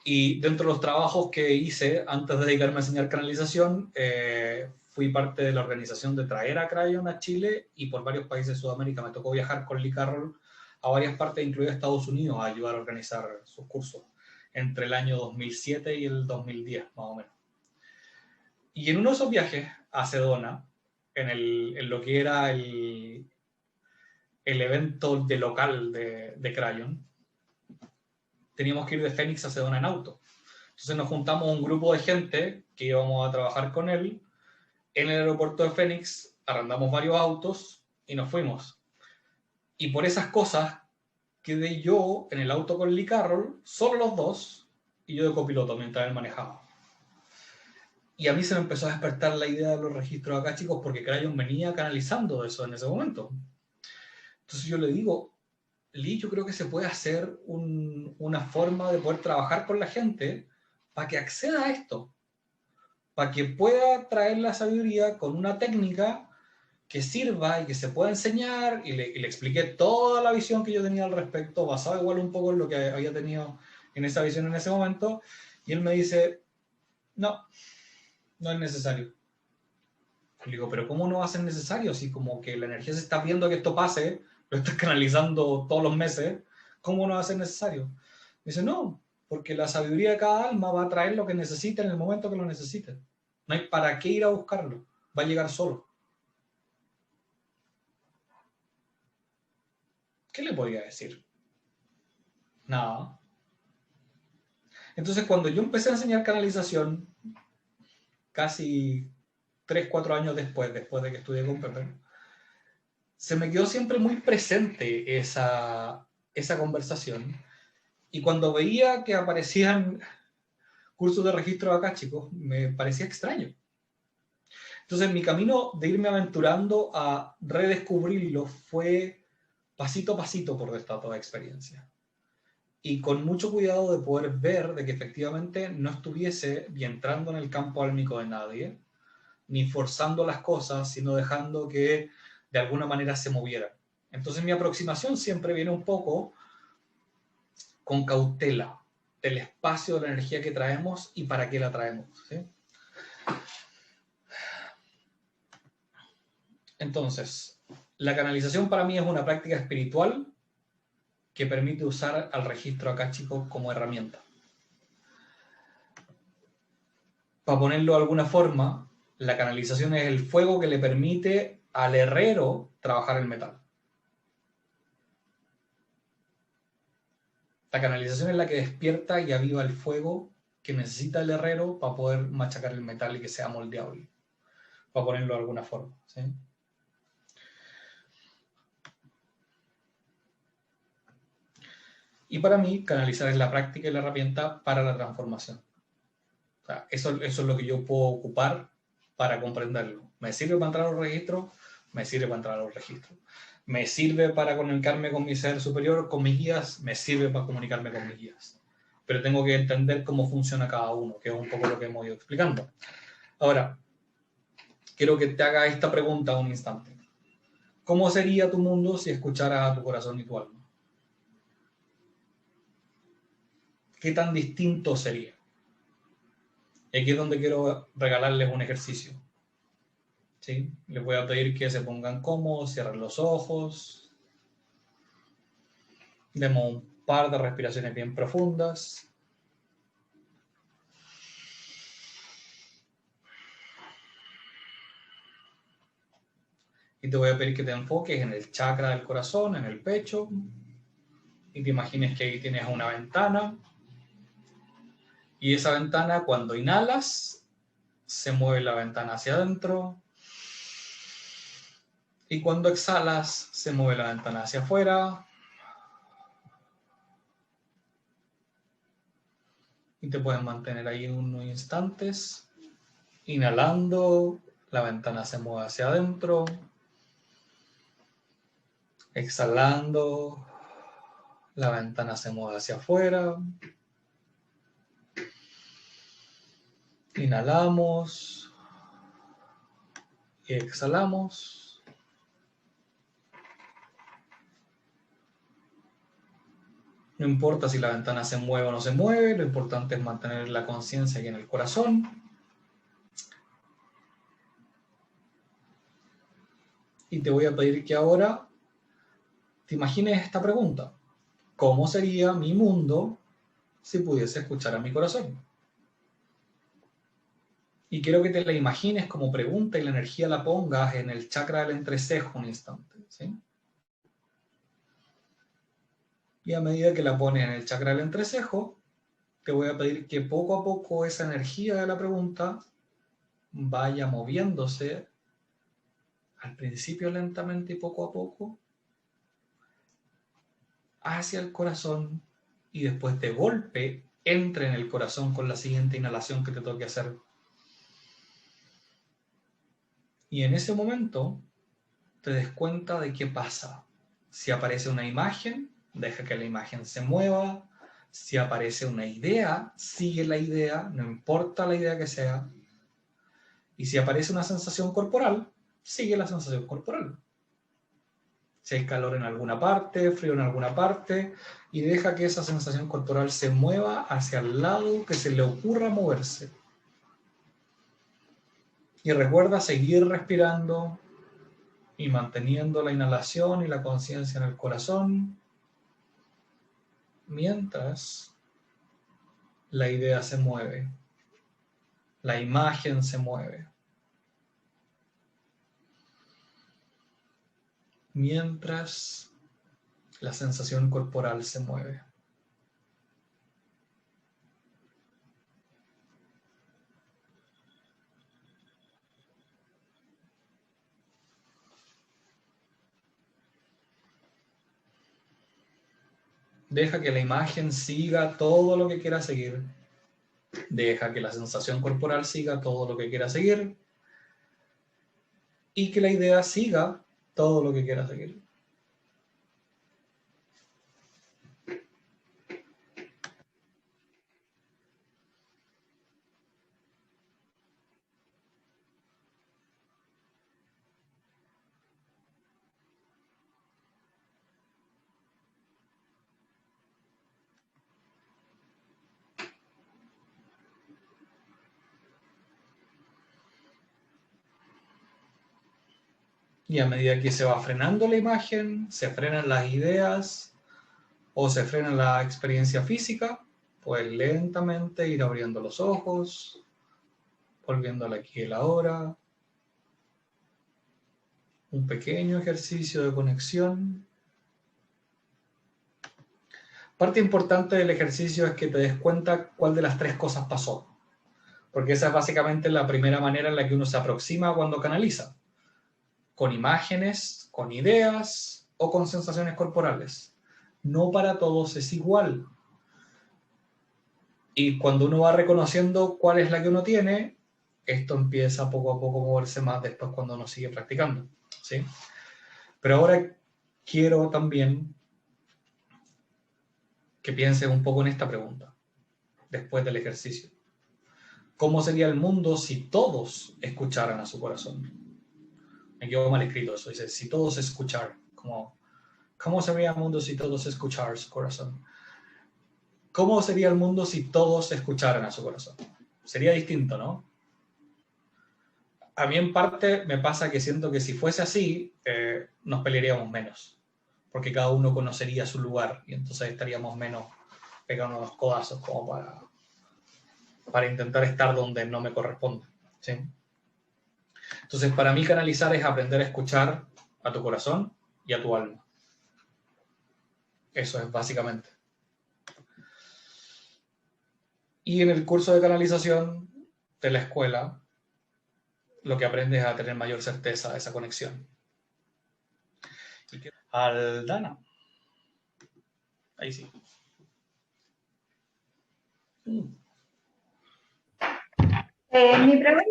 Y dentro de los trabajos que hice antes de dedicarme a enseñar canalización, fui parte de la organización de traer a Crayon a Chile, y por varios países de Sudamérica me tocó viajar con Lee Carroll a varias partes, incluido Estados Unidos, a ayudar a organizar sus cursos entre el año 2007 y el 2010, más o menos. Y en uno de esos viajes a Sedona, en lo que era el evento de local de Crayon, teníamos que ir de Phoenix a Sedona en auto. Entonces nos juntamos un grupo de gente que íbamos a trabajar con él en el aeropuerto de Phoenix, arrendamos varios autos y nos fuimos. Y por esas cosas quedé yo en el auto con Lee Carroll, solo los dos, y yo de copiloto mientras él manejaba. Y a mí se me empezó a despertar la idea de los registros acá, chicos, porque Crayon venía canalizando eso en ese momento. Entonces yo le digo, Lee, yo creo que se puede hacer una forma de poder trabajar con la gente para que acceda a esto, para que pueda traer la sabiduría con una técnica que sirva y que se pueda enseñar, y le expliqué toda la visión que yo tenía al respecto, basado igual un poco en lo que había tenido en esa visión en ese momento, y él me dice, no es necesario. Le digo, pero ¿cómo no va a ser necesario? Si como que la energía se está viendo que esto pase, lo estás canalizando todos los meses, ¿cómo no va a ser necesario? Me dice, no, porque la sabiduría de cada alma va a traer lo que necesite en el momento que lo necesite. No hay para qué ir a buscarlo, va a llegar solo. ¿Qué le podía decir? Nada. Entonces, cuando yo empecé a enseñar canalización, casi 3, 4 años después de que estudié con Pepe, se me quedó siempre muy presente esa conversación. Y cuando veía que aparecían cursos de registro acá, chicos, me parecía extraño. Entonces, mi camino de irme aventurando a redescubrirlo fue pasito a pasito por esta toda experiencia. Y con mucho cuidado de poder ver de que efectivamente no estuviese ni entrando en el campo álmico de nadie, ni forzando las cosas, sino dejando que de alguna manera se movieran. Entonces mi aproximación siempre viene un poco con cautela del espacio de la energía que traemos y para qué la traemos, ¿sí? Entonces, la canalización para mí es una práctica espiritual que permite usar al registro akáshico como herramienta. Para ponerlo de alguna forma, la canalización es el fuego que le permite al herrero trabajar el metal. La canalización es la que despierta y aviva el fuego que necesita el herrero para poder machacar el metal y que sea moldeable, para ponerlo de alguna forma, ¿sí? Y para mí, canalizar es la práctica y la herramienta para la transformación. O sea, eso es lo que yo puedo ocupar para comprenderlo. ¿Me sirve para entrar a los registros? Me sirve para entrar a los registros. ¿Me sirve para comunicarme con mi ser superior, con mis guías? Me sirve para comunicarme con mis guías. Pero tengo que entender cómo funciona cada uno, que es un poco lo que hemos ido explicando. Ahora, quiero que te haga esta pregunta un instante. ¿Cómo sería tu mundo si escucharas a tu corazón y tu alma? ¿Qué tan distinto sería? Y aquí es donde quiero regalarles un ejercicio. ¿Sí? Les voy a pedir que se pongan cómodos, cierren los ojos, demos un par de respiraciones bien profundas. Y te voy a pedir que te enfoques en el chakra del corazón, en el pecho, y te imagines que ahí tienes una ventana, y esa ventana, cuando inhalas, se mueve la ventana hacia adentro, y cuando exhalas, se mueve la ventana hacia afuera, y te puedes mantener ahí unos instantes, inhalando, la ventana se mueve hacia adentro, exhalando, la ventana se mueve hacia afuera. Inhalamos y exhalamos. No importa si la ventana se mueve o no se mueve, lo importante es mantener la conciencia aquí en el corazón. Y te voy a pedir que ahora te imagines esta pregunta. ¿Cómo sería mi mundo si pudiese escuchar a mi corazón? Y quiero que te la imagines como pregunta y la energía la pongas en el chakra del entrecejo un instante, ¿sí? Y a medida que la pones en el chakra del entrecejo, te voy a pedir que poco a poco esa energía de la pregunta vaya moviéndose, al principio lentamente y poco a poco, hacia el corazón, y después de golpe entre en el corazón con la siguiente inhalación que te toque hacer. Y en ese momento te des cuenta de qué pasa. Si aparece una imagen, deja que la imagen se mueva. Si aparece una idea, sigue la idea, no importa la idea que sea. Y si aparece una sensación corporal, sigue la sensación corporal. Si hay calor en alguna parte, frío en alguna parte, y deja que esa sensación corporal se mueva hacia el lado que se le ocurra moverse. Y recuerda seguir respirando y manteniendo la inhalación y la conciencia en el corazón, mientras la idea se mueve, la imagen se mueve, mientras la sensación corporal se mueve. Deja que la imagen siga todo lo que quiera seguir. Deja que la sensación corporal siga todo lo que quiera seguir. Y que la idea siga todo lo que quiera seguir. Y a medida que se va frenando la imagen, se frenan las ideas o se frena la experiencia física, pues lentamente ir abriendo los ojos, volviendo al aquí y el ahora. Un pequeño ejercicio de conexión. Parte importante del ejercicio es que te des cuenta cuál de las tres cosas pasó, porque esa es básicamente la primera manera en la que uno se aproxima cuando canaliza, con imágenes, con ideas o con sensaciones corporales. No para todos es igual. Y cuando uno va reconociendo cuál es la que uno tiene, esto empieza poco a poco a moverse más después cuando uno sigue practicando, ¿sí? Pero ahora quiero también que pienses un poco en esta pregunta, después del ejercicio. ¿Cómo sería el mundo si todos escucharan a su corazón? Me quedó mal escrito eso, dice, si todos escucharan, ¿cómo sería el mundo si todos escucharan su corazón? ¿Cómo sería el mundo si todos escucharan a su corazón? Sería distinto, ¿no? A mí en parte me pasa que siento que si fuese así, nos pelearíamos menos, porque cada uno conocería su lugar y entonces estaríamos menos pegando los codazos como para intentar estar donde no me corresponde, ¿sí? Entonces, para mí canalizar es aprender a escuchar a tu corazón y a tu alma. Eso es básicamente. Y en el curso de canalización de la escuela, lo que aprendes es a tener mayor certeza de esa conexión. Aldana. Ahí sí. Mi pregunta,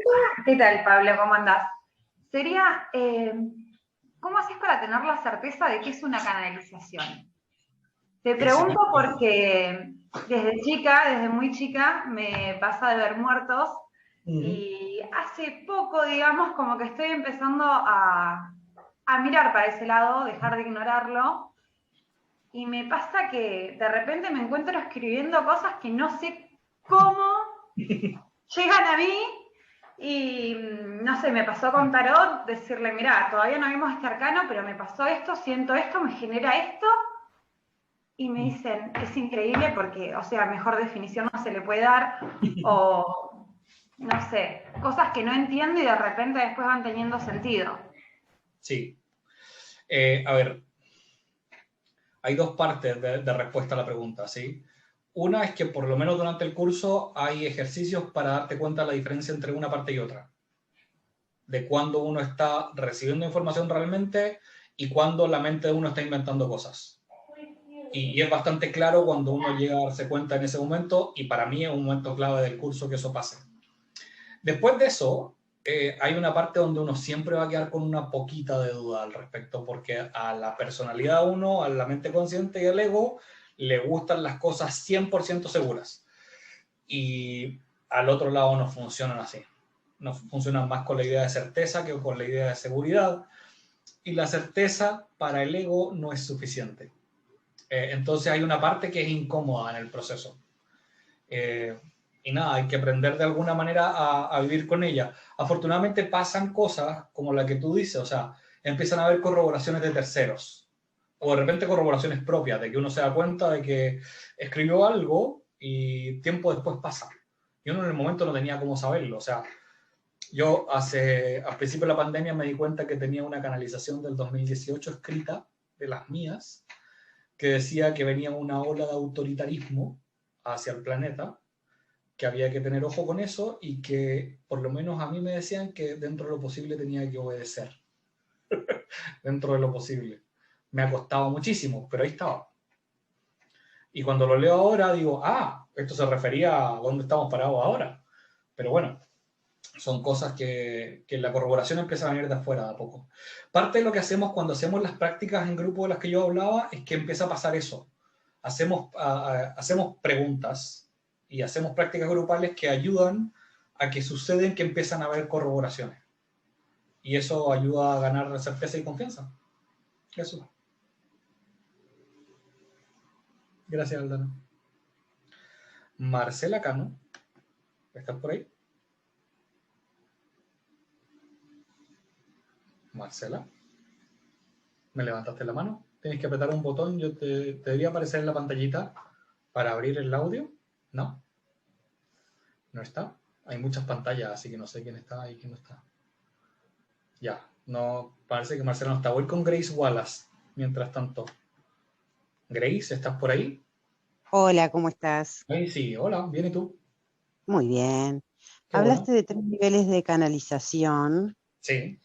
¿qué tal, Pablo? ¿Cómo andás? Sería, ¿cómo haces para tener la certeza de que es una canalización? Te pregunto Excelente. porque desde chica, desde muy chica, me pasa de ver muertos y hace poco, digamos, como que estoy empezando a mirar para ese lado, dejar de ignorarlo, y me pasa que de repente me encuentro escribiendo cosas que no sé cómo llegan a mí. Y no sé, me pasó con Tarot decirle, mira, todavía no vimos este arcano, pero me pasó esto, siento esto, me genera esto. Y me dicen, es increíble porque, o sea, mejor definición no se le puede dar. O, no sé, cosas que no entiendo y de repente después van teniendo sentido. Sí. A ver, hay dos partes de respuesta a la pregunta, ¿sí? Una es que por lo menos durante el curso hay ejercicios para darte cuenta de la diferencia entre una parte y otra. De cuando uno está recibiendo información realmente y cuando la mente de uno está inventando cosas. Y es bastante claro cuando uno llega a darse cuenta en ese momento, y para mí es un momento clave del curso que eso pase. Después de eso, hay una parte donde uno siempre va a quedar con una poquita de duda al respecto, porque a la personalidad de uno, a la mente consciente y al ego, le gustan las cosas 100% seguras. Y al otro lado no funcionan así. No funcionan más con la idea de certeza que con la idea de seguridad. Y la certeza para el ego no es suficiente. Entonces hay una parte que es incómoda en el proceso. Y nada, hay que aprender de alguna manera a vivir con ella. Afortunadamente pasan cosas como la que tú dices, o sea, empiezan a haber corroboraciones de terceros, o de repente corroboraciones propias, de que uno se da cuenta de que escribió algo y tiempo después pasa. Yo en el momento no tenía cómo saberlo, o sea, yo al principio de la pandemia me di cuenta que tenía una canalización del 2018 escrita, de las mías, que decía que venía una ola de autoritarismo hacia el planeta, que había que tener ojo con eso y que por lo menos a mí me decían que dentro de lo posible tenía que obedecer, dentro de lo posible. Me ha costado muchísimo, pero ahí estaba. Y cuando lo leo ahora digo, esto se refería a dónde estamos parados ahora. Pero bueno, son cosas que la corroboración empieza a venir de afuera de a poco. Parte de lo que hacemos cuando hacemos las prácticas en grupo de las que yo hablaba es que empieza a pasar eso. Hacemos preguntas y hacemos prácticas grupales que ayudan a que suceden que empiezan a haber corroboraciones. Y eso ayuda a ganar certeza y confianza. Eso. Gracias, Aldana. Marcela Cano, ¿estás por ahí? Marcela, ¿me levantaste la mano? Tienes que apretar un botón, te debería aparecer en la pantallita para abrir el audio. ¿No? ¿No está? Hay muchas pantallas, así que no sé quién está y quién no está. Ya, no, parece que Marcela no está. Voy con Grace Wallace, mientras tanto. Grace, ¿estás por ahí? Hola, ¿cómo estás? Ahí sí, hola, ¿bien y tú? Muy bien. Qué bueno. Hablaste de 3 niveles de canalización Sí.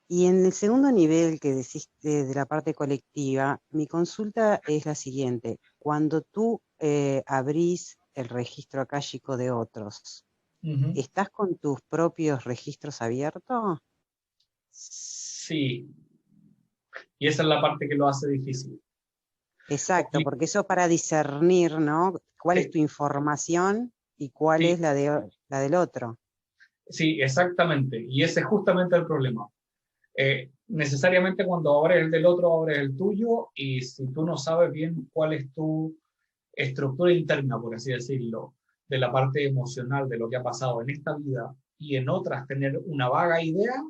y en el segundo nivel que deciste de la parte colectiva, mi consulta es la siguiente. Cuando tú abrís el registro akáshico de otros, Ujú. ¿estás con tus propios registros abiertos? Sí. Y esa es la parte que lo hace difícil. Exacto, Porque, porque eso para discernir, ¿no? ¿Cuál es sí, tu información y cuál sí, es la del otro? sí, exactamente. Y ese es justamente el problema. Necesariamente cuando abres el del otro, abres el tuyo, y si tú no sabes bien cuál es tu estructura interna, por así decirlo, de la parte emocional de lo que ha pasado en esta vida y en otras tener una vaga idea,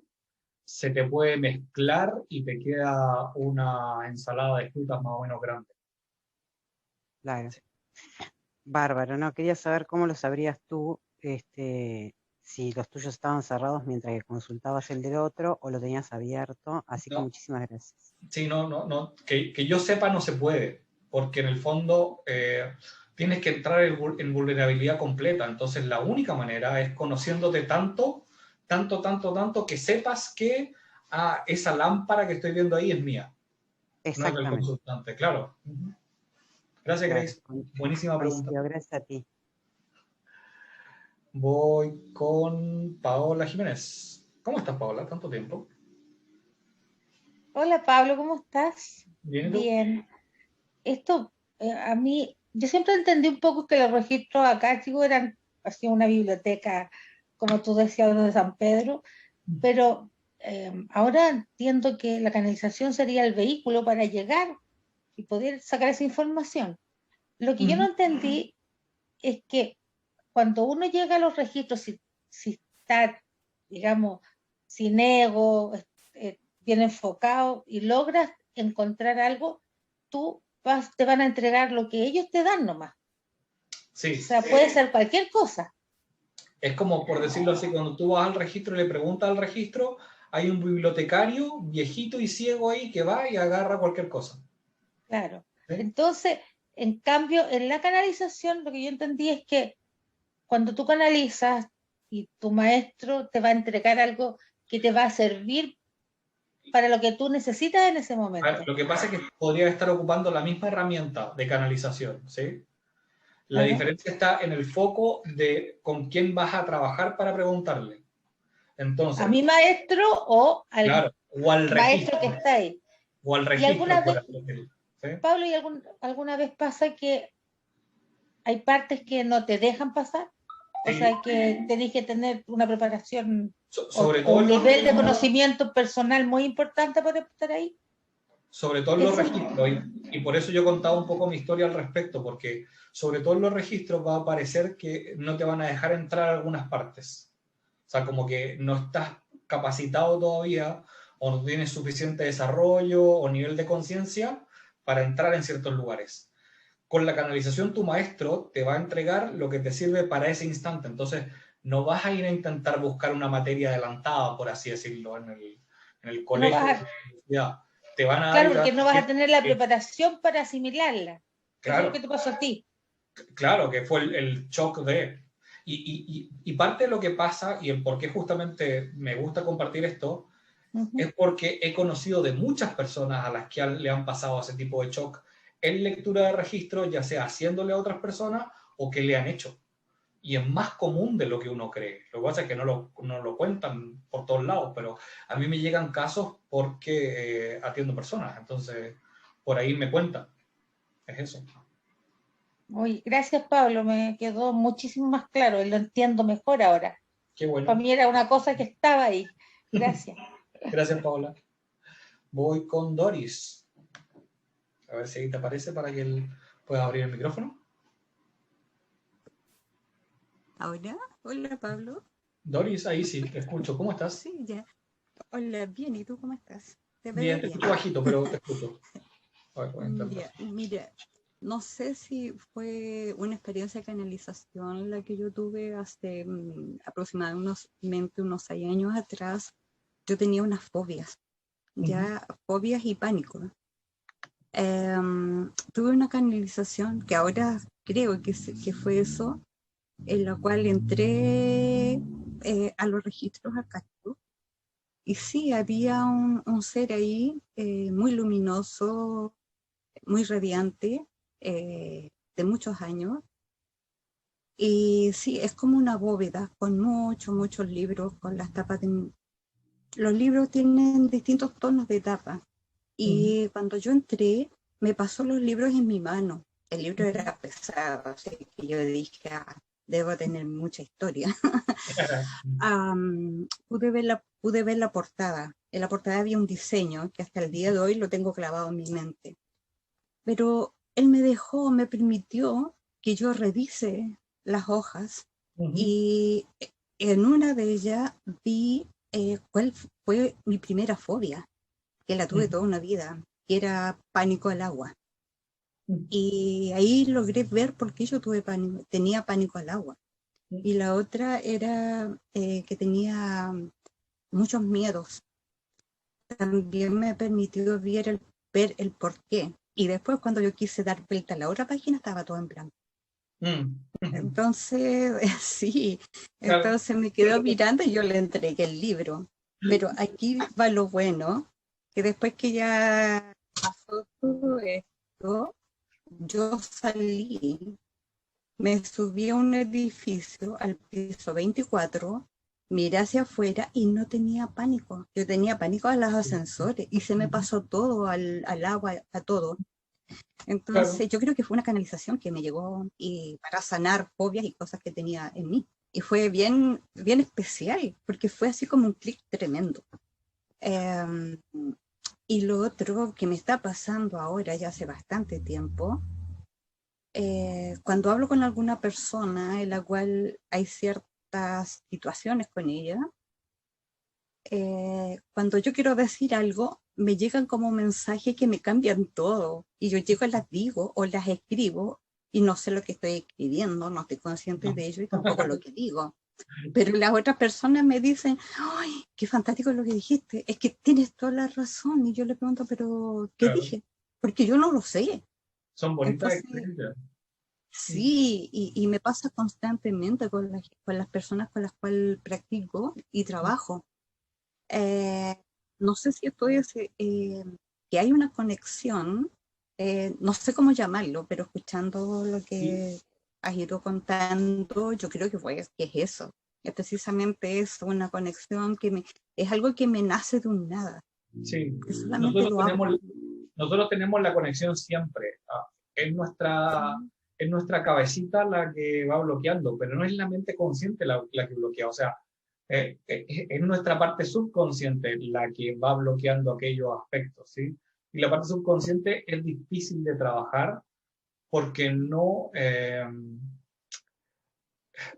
se te puede mezclar y te queda una ensalada de frutas más o menos grande. Claro. Bárbaro, ¿no? Quería saber cómo lo sabrías tú, si los tuyos estaban cerrados mientras que consultabas el del otro o lo tenías abierto, así que No, muchísimas gracias. sí, no, que yo sepa no se puede, porque en el fondo tienes que entrar en vulnerabilidad completa, entonces la única manera es conociéndote tanto, que sepas que esa lámpara que estoy viendo ahí es mía, no es del Exactamente. consultante, claro. Gracias, Claro, Grace. Buenísima pregunta. coincido, gracias a ti. Voy con Paola Jiménez. ¿Cómo estás, Paola? ¿Tanto tiempo? Hola Pablo, ¿cómo estás? ¿Bien y tú? Bien. Esto, a mí, yo siempre entendí un poco que los registros acá, chicos, eran así una biblioteca, como tú decías, de San Pedro, pero ahora entiendo que la canalización sería el vehículo para llegar y poder sacar esa información. Lo que yo no entendí es que cuando uno llega a los registros, si está, digamos, sin ego, bien enfocado y logras encontrar algo, te van a entregar lo que ellos te dan nomás. Sí. O sea, puede ser cualquier cosa. Es como, por decirlo así, cuando tú vas al registro y le preguntas al registro, hay un bibliotecario viejito y ciego ahí que va y agarra cualquier cosa. Claro. ¿Sí? Entonces, en cambio, en la canalización, lo que yo entendí es que cuando tú canalizas y tu maestro te va a entregar algo que te va a servir para lo que tú necesitas en ese momento. Lo que pasa es que podría estar ocupando la misma herramienta de canalización, ¿sí? La diferencia está en el foco de con quién vas a trabajar para preguntarle. Entonces, a mi maestro o al claro, o al maestro registro. que está ahí. O al Y registro, alguna por vez, así decirlo, ¿sí? Pablo, ¿y alguna vez pasa que hay partes que no te dejan pasar? O Sí. sea, que tenés que tener una preparación Sobre o todo un nivel de conocimiento personal muy importante para estar ahí. sobre todo en los registros, y por eso yo contaba un poco mi historia al respecto, porque sobre todo en los registros va a parecer que no te van a dejar entrar a algunas partes. O sea, como que no estás capacitado todavía, o no tienes suficiente desarrollo o nivel de conciencia para entrar en ciertos lugares. Con la canalización tu maestro te va a entregar lo que te sirve para ese instante, entonces no vas a ir a intentar buscar una materia adelantada, por así decirlo, en el colegio, no en la universidad. Te van a claro, ir a porque no vas a tener la preparación para asimilarla. Eso es lo claro, que te pasó a ti. claro, que fue el shock de... Y parte de lo que pasa, y el por qué justamente me gusta compartir esto, es porque he conocido de muchas personas a las que le han pasado ese tipo de shock en lectura de registro, ya sea haciéndole a otras personas o que le han hecho. Y es más común de lo que uno cree. Lo que pasa es que no lo cuentan por todos lados, pero a mí me llegan casos porque atiendo personas, entonces por ahí me cuentan. Es eso. Oye, gracias Pablo, me quedó muchísimo más claro y lo entiendo mejor ahora. Qué bueno. Para mí era una cosa que estaba ahí. Gracias. Gracias, Paola. Voy con Doris. A ver si ahí te aparece para que él pueda abrir el micrófono. Hola, hola Pablo. Doris, ahí sí, te escucho. ¿Cómo estás? Sí, ya. Hola, bien, ¿y tú cómo estás? Te veo Bien, te escucho bajito, pero te escucho. A ver, voy a intentar. Mira, no sé si fue una experiencia de canalización la que yo tuve hace aproximadamente unos 6 años atrás. Yo tenía unas fobias, ya fobias y pánico. Tuve una canalización que ahora creo que fue eso, en la cual entré a los registros akáshicos. Y sí, había un ser ahí muy luminoso, muy radiante, de muchos años. Y sí, es como una bóveda con muchos libros, con las tapas de... Los libros tienen distintos tonos de tapa. Y cuando yo entré, me pasó los libros en mi mano. El libro era pesado, así que yo dije, debo tener mucha historia. Pude ver la portada. En la portada había un diseño que hasta el día de hoy lo tengo clavado en mi mente. Pero él me permitió que yo revise las hojas y en una de ellas vi cuál fue mi primera fobia, que la tuve toda una vida, que era pánico al agua. Y ahí logré ver por qué yo tenía pánico al agua. y la otra era que tenía muchos miedos. También me permitió ver el por qué. Y después cuando yo quise dar vuelta a la otra página estaba todo en blanco. Entonces, sí, Claro. entonces me quedó mirando y yo le entregué el libro. Pero aquí va lo bueno, que después que ya pasó todo esto, yo salí, me subí a un edificio al piso 24, miré hacia afuera y no tenía pánico. Yo tenía pánico a los ascensores y se me pasó todo, al agua, a todo. Entonces, Claro. yo creo que fue una canalización que me llegó y para sanar fobias y cosas que tenía en mí. Y fue bien, bien especial, porque fue así como un clic tremendo. Eh, y lo otro que me está pasando ahora, ya hace bastante tiempo, cuando hablo con alguna persona en la cual hay ciertas situaciones con ella, cuando yo quiero decir algo, me llegan como mensajes que me cambian todo. Y yo llego y las digo o las escribo y no sé lo que estoy escribiendo, no estoy consciente de ello y tampoco lo que digo. Pero las otras personas me dicen, ¡ay, qué fantástico lo que dijiste! Es que tienes toda la razón. Y yo le pregunto, ¿pero qué Claro. dije? Porque yo no lo sé. Son bonitas Entonces, experiencias. sí, y me pasa constantemente con las personas con las cuales practico y trabajo. Eh, no sé si esto es que hay una conexión, no sé cómo llamarlo, pero escuchando lo que has ido contando, yo creo que es eso. Que precisamente es una conexión es algo que me nace de un nada, Sí, que solamente lo hago. nosotros tenemos la conexión siempre. Es nuestra cabecita la que va bloqueando, pero no es la mente consciente la que bloquea. O sea, es nuestra parte subconsciente la que va bloqueando aquellos aspectos, ¿sí? Y la parte subconsciente es difícil de trabajar porque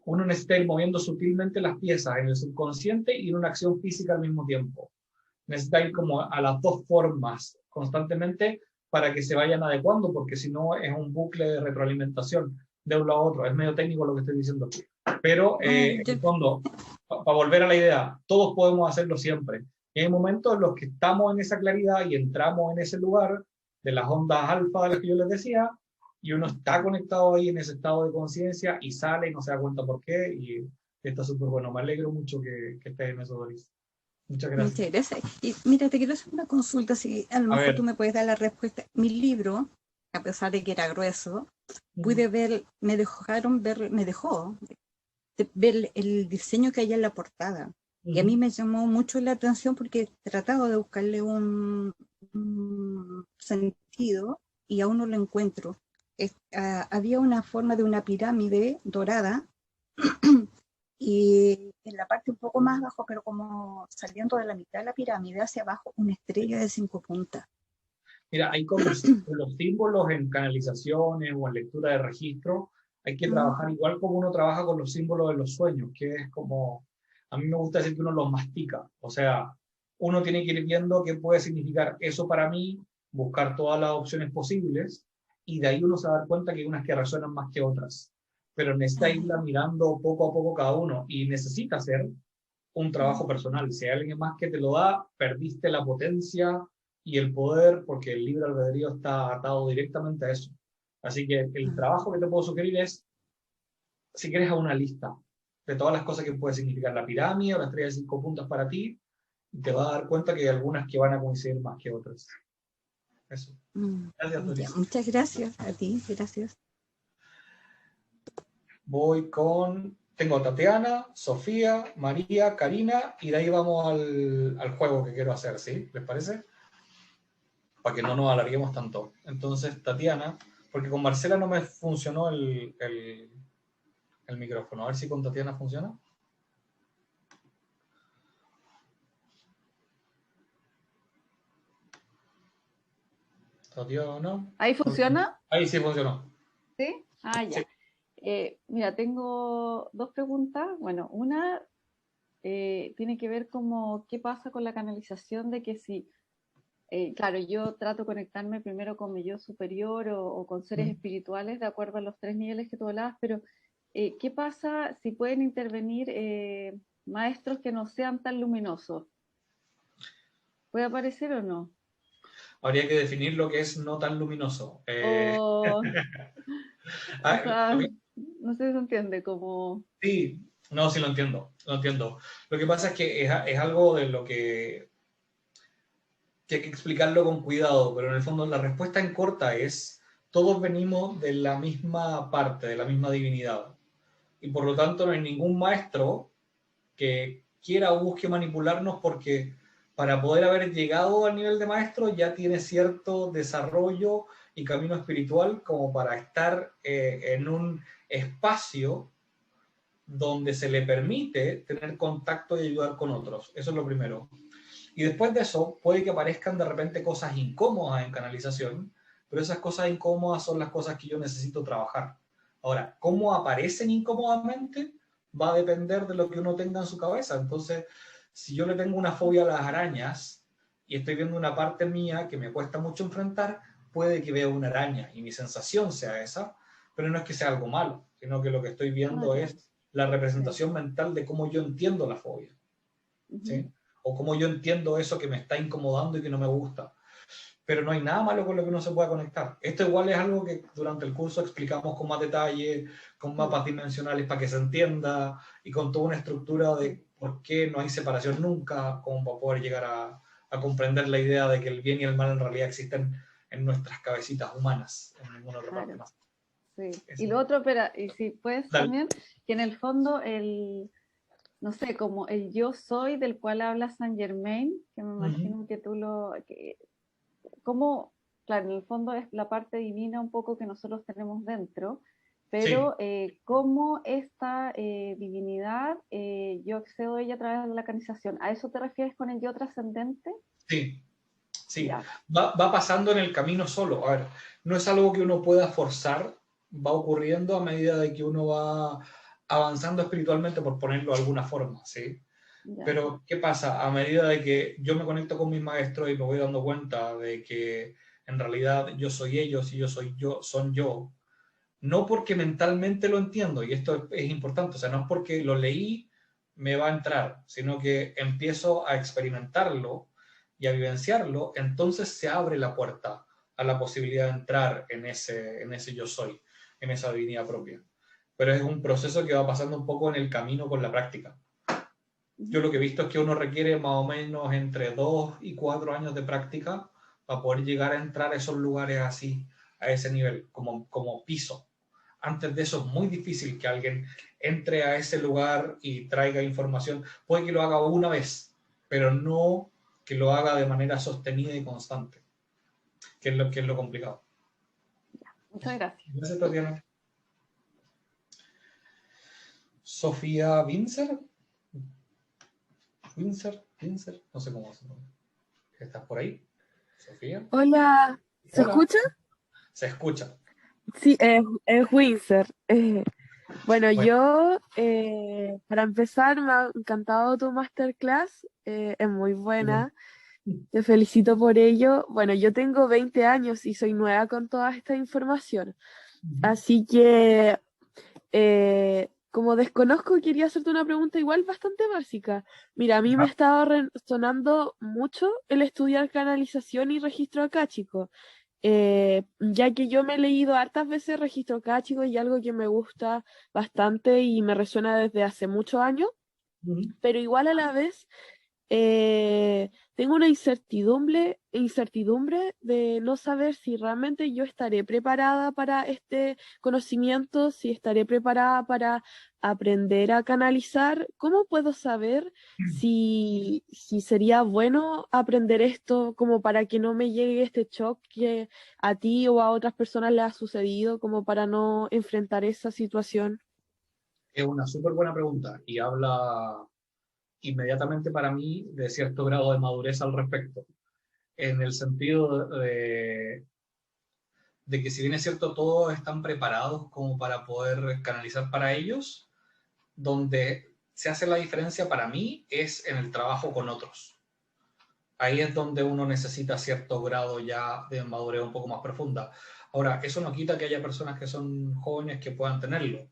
uno necesita ir moviendo sutilmente las piezas en el subconsciente y en una acción física al mismo tiempo. Necesita ir como a las dos formas constantemente para que se vayan adecuando, porque si no es un bucle de retroalimentación de un lado a otro. Es medio técnico lo que estoy diciendo aquí. Pero en el fondo, para volver a la idea, todos podemos hacerlo siempre. Y hay momentos en los que estamos en esa claridad y entramos en ese lugar de las ondas alfa de las que yo les decía, y uno está conectado ahí en ese estado de conciencia y sale y no se da cuenta por qué, y está súper bueno. Me alegro mucho que estés en eso, Doris. Muchas gracias. Muchas gracias. Y mira, te quiero hacer una consulta, si a lo A mejor tú ver. me puedes dar la respuesta. Mi libro, a pesar de que era grueso, pude ver, me dejó ver el diseño que hay en la portada. Y a mí me llamó mucho la atención porque he tratado de buscarle un sentido y aún no lo encuentro. Había una forma de una pirámide dorada y en la parte un poco más abajo, pero como saliendo de la mitad de la pirámide hacia abajo, una estrella de 5 puntas. Mira, hay con los símbolos en canalizaciones o en lectura de registro, hay que trabajar igual como uno trabaja con los símbolos de los sueños, que es como, a mí me gusta decir que uno los mastica, o sea, uno tiene que ir viendo qué puede significar eso para mí, buscar todas las opciones posibles, y de ahí uno se va a dar cuenta que hay unas que resuenan más que otras, pero necesita irla mirando poco a poco cada uno, y necesita hacer un trabajo personal. Si hay alguien más que te lo da, perdiste la potencia y el poder porque el libre albedrío está atado directamente a eso. Así que el trabajo que te puedo sugerir es, si quieres, a una lista de todas las cosas que puede significar la pirámide o la estrella de 5 puntas para ti, y te vas a dar cuenta que hay algunas que van a coincidir más que otras. Eso. Gracias, Doris. Muchas gracias a ti, gracias. Voy con... Tengo Tatiana, Sofía, María, Karina, y de ahí vamos al juego que quiero hacer, ¿sí? ¿Les parece? Para que no nos alarguemos tanto. Entonces, Tatiana, porque con Marcela no me funcionó el micrófono. A ver si con Tatiana funciona. Tatiana. ¿Ahí funciona? Ahí sí funcionó. ¿Sí? Ah, ya. Sí. Mira, tengo dos preguntas. Bueno, una tiene que ver como qué pasa con la canalización de que si, claro, yo trato de conectarme primero con mi yo superior o con seres espirituales de acuerdo a los 3 niveles que tú hablabas, pero ¿qué pasa si pueden intervenir maestros que no sean tan luminosos? ¿Puede aparecer o no? Habría que definir lo que es no tan luminoso. O Ah, sea, no sé si se entiende, como... sí, no, sí lo entiendo, lo entiendo. Lo que pasa es que es algo de lo que hay que explicarlo con cuidado, pero en el fondo la respuesta en corta es, todos venimos de la misma parte, de la misma divinidad. Y por lo tanto no hay ningún maestro que quiera o busque manipularnos, porque para poder haber llegado al nivel de maestro ya tiene cierto desarrollo y camino espiritual como para estar en un espacio donde se le permite tener contacto y ayudar con otros. Eso es lo primero. Y después de eso, puede que aparezcan de repente cosas incómodas en canalización, pero esas cosas incómodas son las cosas que yo necesito trabajar. Ahora, cómo aparecen incómodamente va a depender de lo que uno tenga en su cabeza. Entonces, si yo le tengo una fobia a las arañas y estoy viendo una parte mía que me cuesta mucho enfrentar, puede que vea una araña y mi sensación sea esa, pero no es que sea algo malo, sino que lo que estoy viendo es la representación mental de cómo yo entiendo la fobia. ¿Sí? O cómo yo entiendo eso que me está incomodando y que no me gusta. Pero no hay nada malo con lo que uno se pueda conectar. Esto igual es algo que durante el curso explicamos con más detalle, con mapas dimensionales para que se entienda y con toda una estructura de por qué no hay separación nunca, como para poder llegar a comprender la idea de que el bien y el mal en realidad existen en nuestras cabecitas humanas, en ninguna otra parte más. Sí. Y lo otro, espera, y si puedes también, que en el fondo no sé, como el yo soy del cual habla Saint Germain, que me imagino que tú como, claro, en el fondo es la parte divina un poco que nosotros tenemos dentro, pero cómo esta divinidad, yo accedo a ella a través de la canalización. ¿A eso te refieres con el yo trascendente? Sí, sí. Va pasando en el camino solo. A ver, no es algo que uno pueda forzar, va ocurriendo a medida de que uno va avanzando espiritualmente, por ponerlo de alguna forma, ¿sí? Pero, ¿qué pasa? A medida de que yo me conecto con mis maestros y me voy dando cuenta de que en realidad yo soy ellos y yo soy yo, son yo, no porque mentalmente lo entiendo, y esto es importante, o sea, no es porque lo leí me va a entrar, sino que empiezo a experimentarlo y a vivenciarlo, entonces se abre la puerta a la posibilidad de entrar en ese yo soy, en esa divinidad propia. Pero es un proceso que va pasando un poco en el camino con la práctica. Yo lo que he visto es que uno requiere más o menos entre 2 y 4 años de práctica para poder llegar a entrar a esos lugares así, a ese nivel, como piso. Antes de eso es muy difícil que alguien entre a ese lugar y traiga información. Puede que lo haga una vez, pero no que lo haga de manera sostenida y constante, que es lo complicado. Muchas gracias. Gracias, Tatiana. Sofía Vincer. Windsor, no sé cómo se llama. ¿Estás por ahí, Sofía? Hola, ¿se escucha? Se escucha. Sí, es Windsor. Bueno, yo, para empezar, me ha encantado tu masterclass, es muy buena, te felicito por ello. Bueno, yo tengo 20 años y soy nueva con toda esta información, así que... como desconozco, quería hacerte una pregunta igual bastante básica. Mira, a mí me estaba resonando mucho el estudiar canalización y registro acáchico, ya que yo me he leído hartas veces registro acáchico y algo que me gusta bastante y me resuena desde hace muchos años, pero igual a la vez tengo una incertidumbre de no saber si realmente yo estaré preparada para este conocimiento, si estaré preparada para aprender a canalizar. ¿Cómo puedo saber si sería bueno aprender esto como para que no me llegue este shock que a ti o a otras personas le ha sucedido, como para no enfrentar esa situación? Es una súper buena pregunta y habla inmediatamente para mí de cierto grado de madurez al respecto, en el sentido de que si bien es cierto, todos están preparados como para poder canalizar para ellos, donde se hace la diferencia para mí es en el trabajo con otros. Ahí es donde uno necesita cierto grado ya de madurez un poco más profunda. Ahora, eso no quita que haya personas que son jóvenes que puedan tenerlo.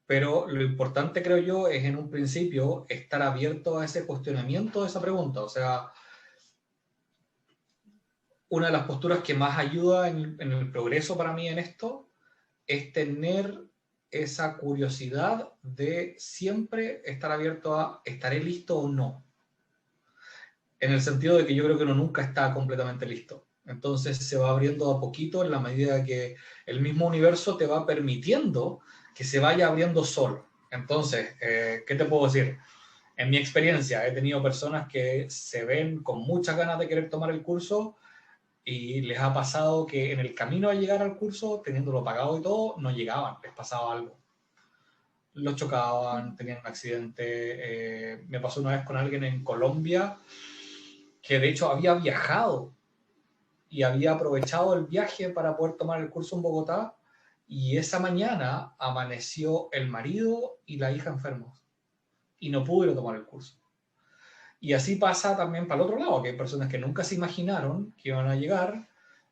pero lo importante, creo yo, es en un principio estar abierto a ese cuestionamiento de esa pregunta. O sea, una de las posturas que más ayuda en el progreso para mí en esto es tener esa curiosidad de siempre estar abierto a ¿estaré listo o no? En el sentido de que yo creo que uno nunca está completamente listo. Entonces se va abriendo a poquito en la medida que el mismo universo te va permitiendo que se vaya abriendo solo. Entonces, ¿qué te puedo decir? En mi experiencia he tenido personas que se ven con muchas ganas de querer tomar el curso y les ha pasado que en el camino a llegar al curso, teniéndolo pagado y todo, no llegaban, les pasaba algo. Los chocaban, tenían un accidente. Me pasó una vez con alguien en Colombia que de hecho había viajado y había aprovechado el viaje para poder tomar el curso en Bogotá, y esa mañana amaneció el marido y la hija enfermos y no pudo ir a tomar el curso. Y así pasa también para el otro lado, que hay personas que nunca se imaginaron que iban a llegar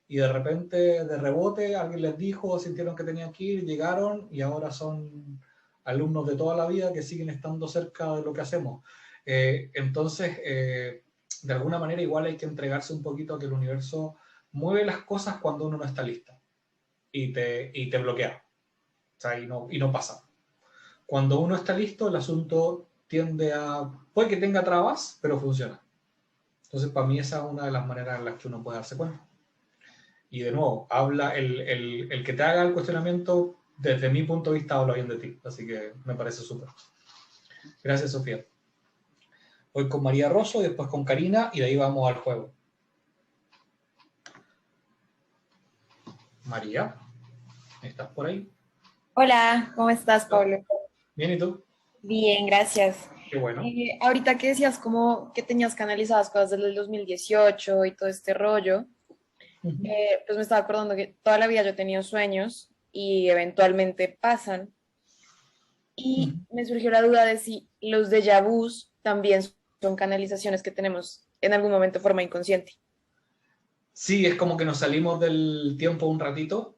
y de repente, de rebote, alguien les dijo, sintieron que tenían que ir, llegaron y ahora son alumnos de toda la vida que siguen estando cerca de lo que hacemos. Entonces, de alguna manera igual hay que entregarse un poquito a que el universo mueve las cosas cuando uno no está listo y te bloquea. O sea, y no pasa. Cuando uno está listo, el asunto tiende a... puede que tenga trabas, pero funciona. Entonces, para mí esa es una de las maneras en las que uno puede darse cuenta. Y de nuevo, habla el que te haga el cuestionamiento, desde mi punto de vista, habla bien de ti. Así que me parece súper. Gracias, Sofía. Voy con María Rosso y después con Karina y de ahí vamos al juego. María, ¿estás por ahí? Hola, ¿cómo estás, Pablo? Bien, ¿y tú? Bien, gracias. Qué bueno. Ahorita que decías como que tenías canalizadas cosas desde el 2018 y todo este rollo, pues me estaba acordando que toda la vida yo he tenido sueños y eventualmente pasan. Y me surgió la duda de si los déjà vus también son canalizaciones que tenemos en algún momento de forma inconsciente. Sí, es como que nos salimos del tiempo un ratito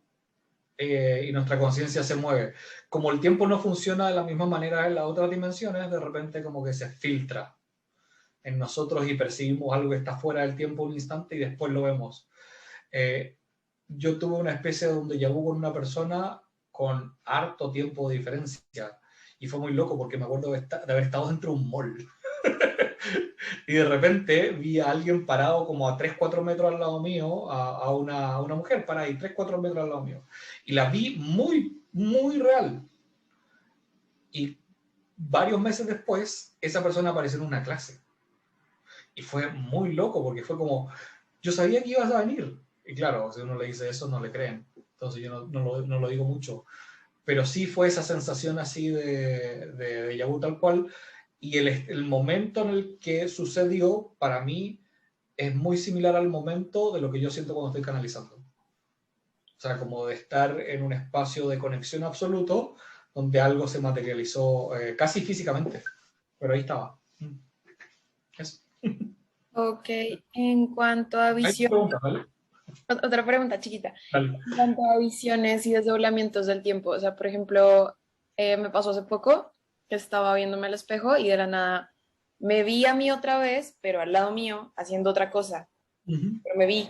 y nuestra conciencia se mueve. Como el tiempo no funciona de la misma manera en las otras dimensiones, de repente como que se filtra en nosotros y percibimos algo que está fuera del tiempo un instante y después lo vemos. Yo tuve una especie de un déjà vu con una persona con harto tiempo de diferencia y fue muy loco porque me acuerdo de haber estado dentro de un mall. Y de repente vi a alguien parado como a 3-4 metros al lado mío, a una mujer parada ahí 3-4 metros al lado mío. Y la vi muy, muy real. Y varios meses después, esa persona apareció en una clase. Y fue muy loco porque fue como, yo sabía que ibas a venir. Y claro, si uno le dice eso, no le creen. Entonces yo no lo digo mucho. Pero sí fue esa sensación así de déjà vu tal cual. Y el momento en el que sucedió, para mí, es muy similar al momento de lo que yo siento cuando estoy canalizando. O sea, como de estar en un espacio de conexión absoluto, donde algo se materializó casi físicamente. Pero ahí estaba. Eso. Ok, en cuanto a visiones, ¿Vale? otra pregunta chiquita. Dale. En cuanto a visiones y desdoblamientos del tiempo, o sea, por ejemplo, me pasó hace poco que estaba viéndome al espejo y de la nada me vi a mí otra vez, pero al lado mío, haciendo otra cosa, pero me vi.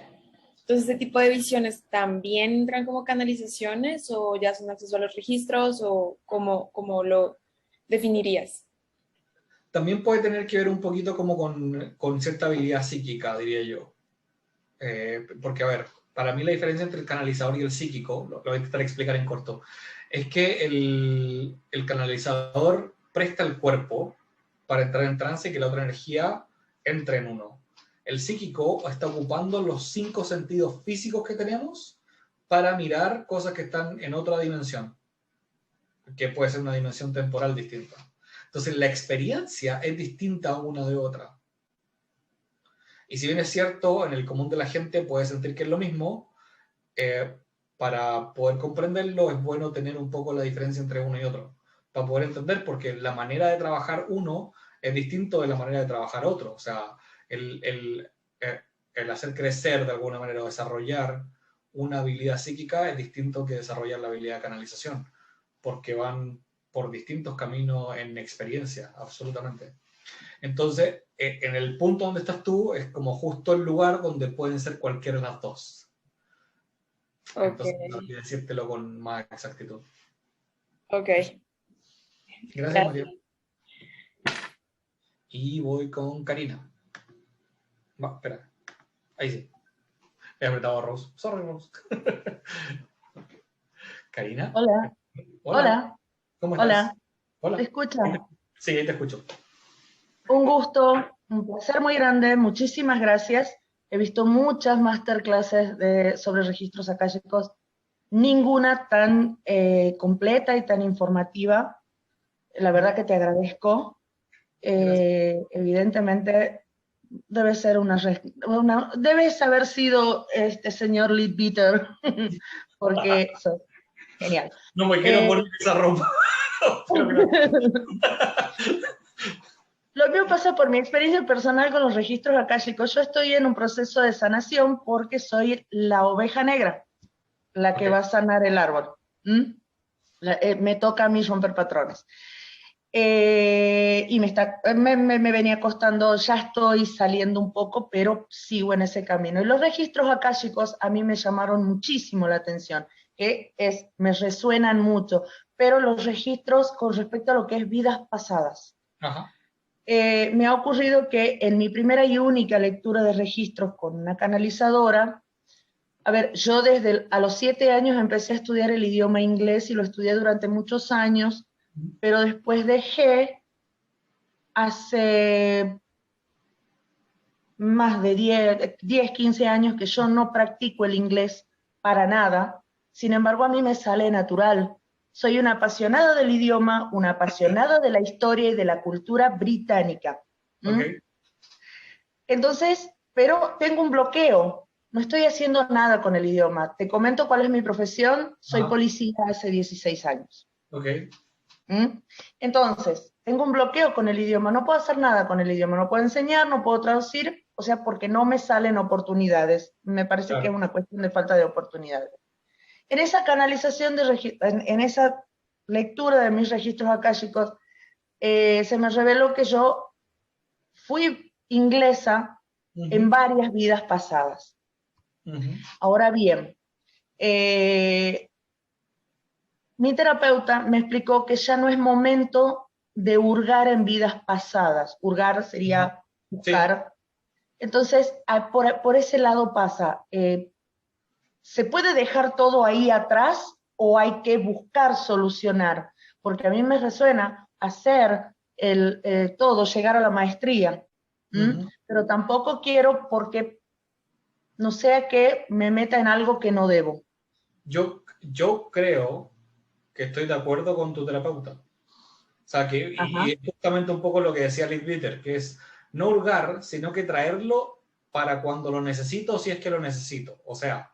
Entonces, ¿este tipo de visiones también entran como canalizaciones o ya son acceso a los registros o cómo lo definirías? También puede tener que ver un poquito como con cierta habilidad psíquica, diría yo. Porque, a ver, para mí la diferencia entre el canalizador y el psíquico, lo voy a intentar explicar en corto, es que el canalizador presta el cuerpo para entrar en trance y que la otra energía entre en uno. El psíquico está ocupando los 5 sentidos físicos que tenemos para mirar cosas que están en otra dimensión, que puede ser una dimensión temporal distinta. Entonces la experiencia es distinta una de otra. Y si bien es cierto, en el común de la gente puede sentir que es lo mismo, para poder comprenderlo es bueno tener un poco la diferencia entre uno y otro, para poder entender, porque la manera de trabajar uno es distinto de la manera de trabajar otro. O sea, el hacer crecer de alguna manera o desarrollar una habilidad psíquica es distinto que desarrollar la habilidad de canalización, porque van por distintos caminos en experiencia, absolutamente. Entonces, en el punto donde estás tú, es como justo el lugar donde pueden ser cualquiera de las dos. Ok. Entonces, no sé decírtelo con más exactitud. Ok. Gracias, María. Y voy con Karina. Va, espera. Ahí sí. He apretado a Rose. Sorry, Rose. Karina. Hola. Hola. Hola. ¿Cómo estás? Hola. Hola. ¿Te escucha? Sí, ahí te escucho. Un gusto, un placer muy grande. Muchísimas gracias. He visto muchas masterclasses sobre registros akáshicos, ninguna tan completa y tan informativa. La verdad que te agradezco. Evidentemente, debes haber sido este señor Leadbeater, porque sos genial. No me quiero poner esa ropa. Lo mío pasa por mi experiencia personal con los registros akáshicos. Yo estoy en un proceso de sanación porque soy la oveja negra, la que va a sanar el árbol. Me toca a mí romper patrones. Y me venía costando, ya estoy saliendo un poco, pero sigo en ese camino. Y los registros akáshicos a mí me llamaron muchísimo la atención, me resuenan mucho, pero los registros con respecto a lo que es vidas pasadas. Ajá. Me ha ocurrido que en mi primera y única lectura de registros con una canalizadora, a ver, yo a los 7 años empecé a estudiar el idioma inglés y lo estudié durante muchos años, pero después dejé hace más de 10, 15 años que yo no practico el inglés para nada. Sin embargo, a mí me sale natural. Soy una apasionada del idioma, una apasionada de la historia y de la cultura británica. Okay. Entonces, pero tengo un bloqueo. No estoy haciendo nada con el idioma. Te comento cuál es mi profesión. Soy policía hace 16 años. Okay. Entonces, tengo un bloqueo con el idioma. No puedo hacer nada con el idioma. No puedo enseñar, no puedo traducir, o sea, porque no me salen oportunidades. Me parece que es una cuestión de falta de oportunidades. En esa canalización en esa lectura de mis registros akáshicos, se me reveló que yo fui inglesa en varias vidas pasadas. Ahora bien, mi terapeuta me explicó que ya no es momento de hurgar en vidas pasadas. Hurgar sería buscar. Sí. Entonces, por ese lado pasa. ¿Se puede dejar todo ahí atrás o hay que buscar solucionar? Porque a mí me resuena hacer todo, llegar a la maestría. Pero tampoco quiero porque no sea que me meta en algo que no debo. Yo creo que estoy de acuerdo con tu terapeuta. O sea, que y es justamente un poco lo que decía Liz Bitter, que es no hurgar, sino que traerlo para cuando lo necesito, si es que lo necesito. O sea,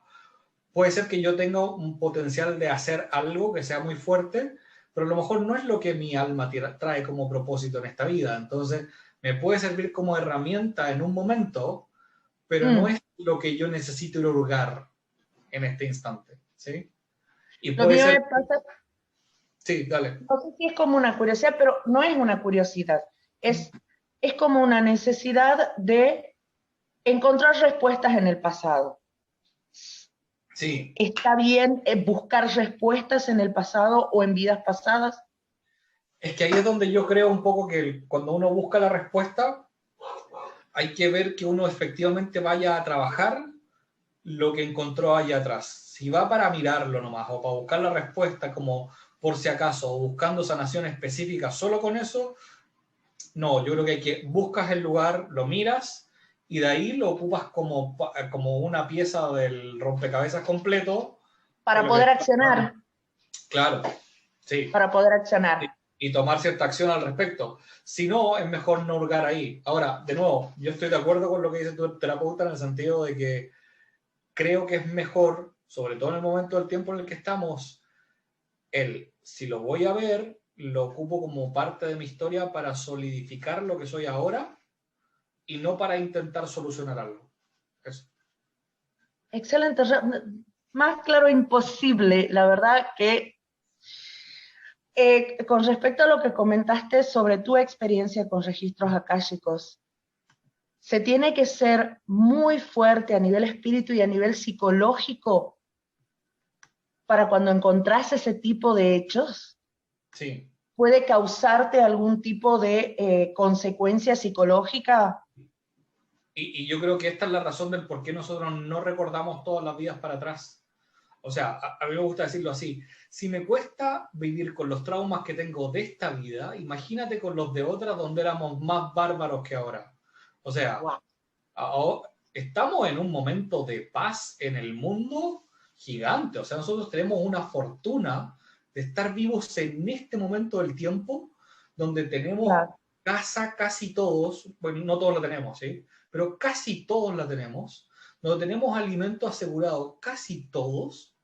puede ser que yo tenga un potencial de hacer algo que sea muy fuerte, pero a lo mejor no es lo que mi alma trae como propósito en esta vida. Entonces, me puede servir como herramienta en un momento, pero no es lo que yo necesito hurgar en este instante, ¿sí? Y puede ser... Sí, dale. No sé si es como una curiosidad, pero no es una curiosidad. Es como una necesidad de encontrar respuestas en el pasado. Sí. ¿Está bien buscar respuestas en el pasado o en vidas pasadas? Es que ahí es donde yo creo un poco que cuando uno busca la respuesta, hay que ver que uno efectivamente vaya a trabajar lo que encontró allá atrás. Si va para mirarlo nomás o para buscar la respuesta como por si acaso, o buscando sanación específica solo con eso, no, yo creo que hay que buscas el lugar, lo miras y de ahí lo ocupas como una pieza del rompecabezas completo. Para poder accionar. Claro, sí. Para poder accionar. Y tomar cierta acción al respecto. Si no, es mejor no hurgar ahí. Ahora, de nuevo, yo estoy de acuerdo con lo que dice tu terapeuta en el sentido de que creo que es mejor, sobre todo en el momento del tiempo en el que estamos, si lo voy a ver, lo ocupo como parte de mi historia para solidificar lo que soy ahora y no para intentar solucionar algo. Eso. Excelente. Más claro imposible. La verdad que Con respecto a lo que comentaste sobre tu experiencia con registros akáshicos, se tiene que ser muy fuerte a nivel espíritu y a nivel psicológico para cuando encontrás ese tipo de hechos. Sí. ¿Puede causarte algún tipo de consecuencia psicológica? Y yo creo que esta es la razón del por qué nosotros no recordamos todas las vidas para atrás. O sea, a mí me gusta decirlo así. Si me cuesta vivir con los traumas que tengo de esta vida, imagínate con los de otras donde éramos más bárbaros que ahora. O sea, ahora estamos en un momento de paz en el mundo gigante. O sea, nosotros tenemos una fortuna de estar vivos en este momento del tiempo donde tenemos casa casi todos, bueno, no todos la tenemos, ¿sí? Pero casi todos la tenemos, donde tenemos alimentos asegurados casi todos,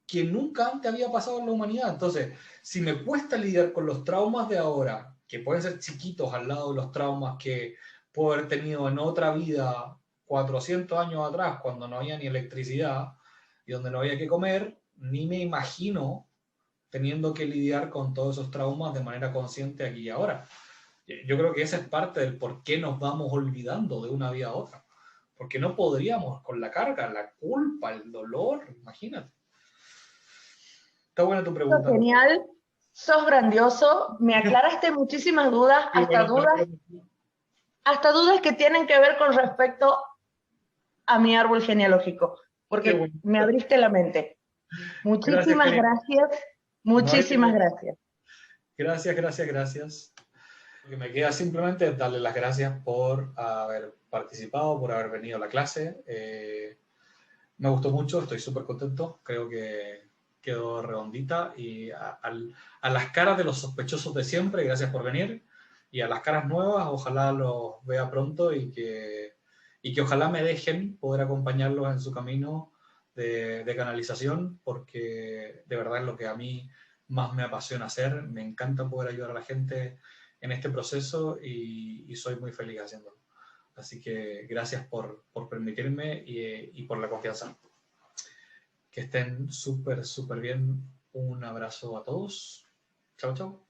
que nunca antes había pasado en la humanidad. Entonces, si me cuesta lidiar con los traumas de ahora, que pueden ser chiquitos al lado de los traumas que puedo haber tenido en otra vida 400 años atrás, cuando no había ni electricidad y donde no había que comer, ni me imagino teniendo que lidiar con todos esos traumas de manera consciente aquí y ahora. Yo creo que esa es parte del por qué nos vamos olvidando de una vida a otra. Porque no podríamos con la carga, la culpa, el dolor, imagínate. Está buena tu pregunta. Sos genial, sos grandioso, me aclaraste muchísimas dudas, hasta dudas que tienen que ver con respecto a mi árbol genealógico, porque me abriste la mente. Muchísimas gracias, muchísimas gracias. Gracias. Lo que me queda simplemente es darle las gracias por haber participado, por haber venido a la clase. Me gustó mucho, estoy súper contento, creo que quedó redondita y a las caras de los sospechosos de siempre, gracias por venir, y a las caras nuevas, ojalá los vea pronto y que ojalá me dejen poder acompañarlos en su camino de canalización, porque de verdad es lo que a mí más me apasiona hacer, me encanta poder ayudar a la gente en este proceso y soy muy feliz haciéndolo. Así que gracias por permitirme y por la confianza. Que estén súper bien. Un abrazo a todos. Chao.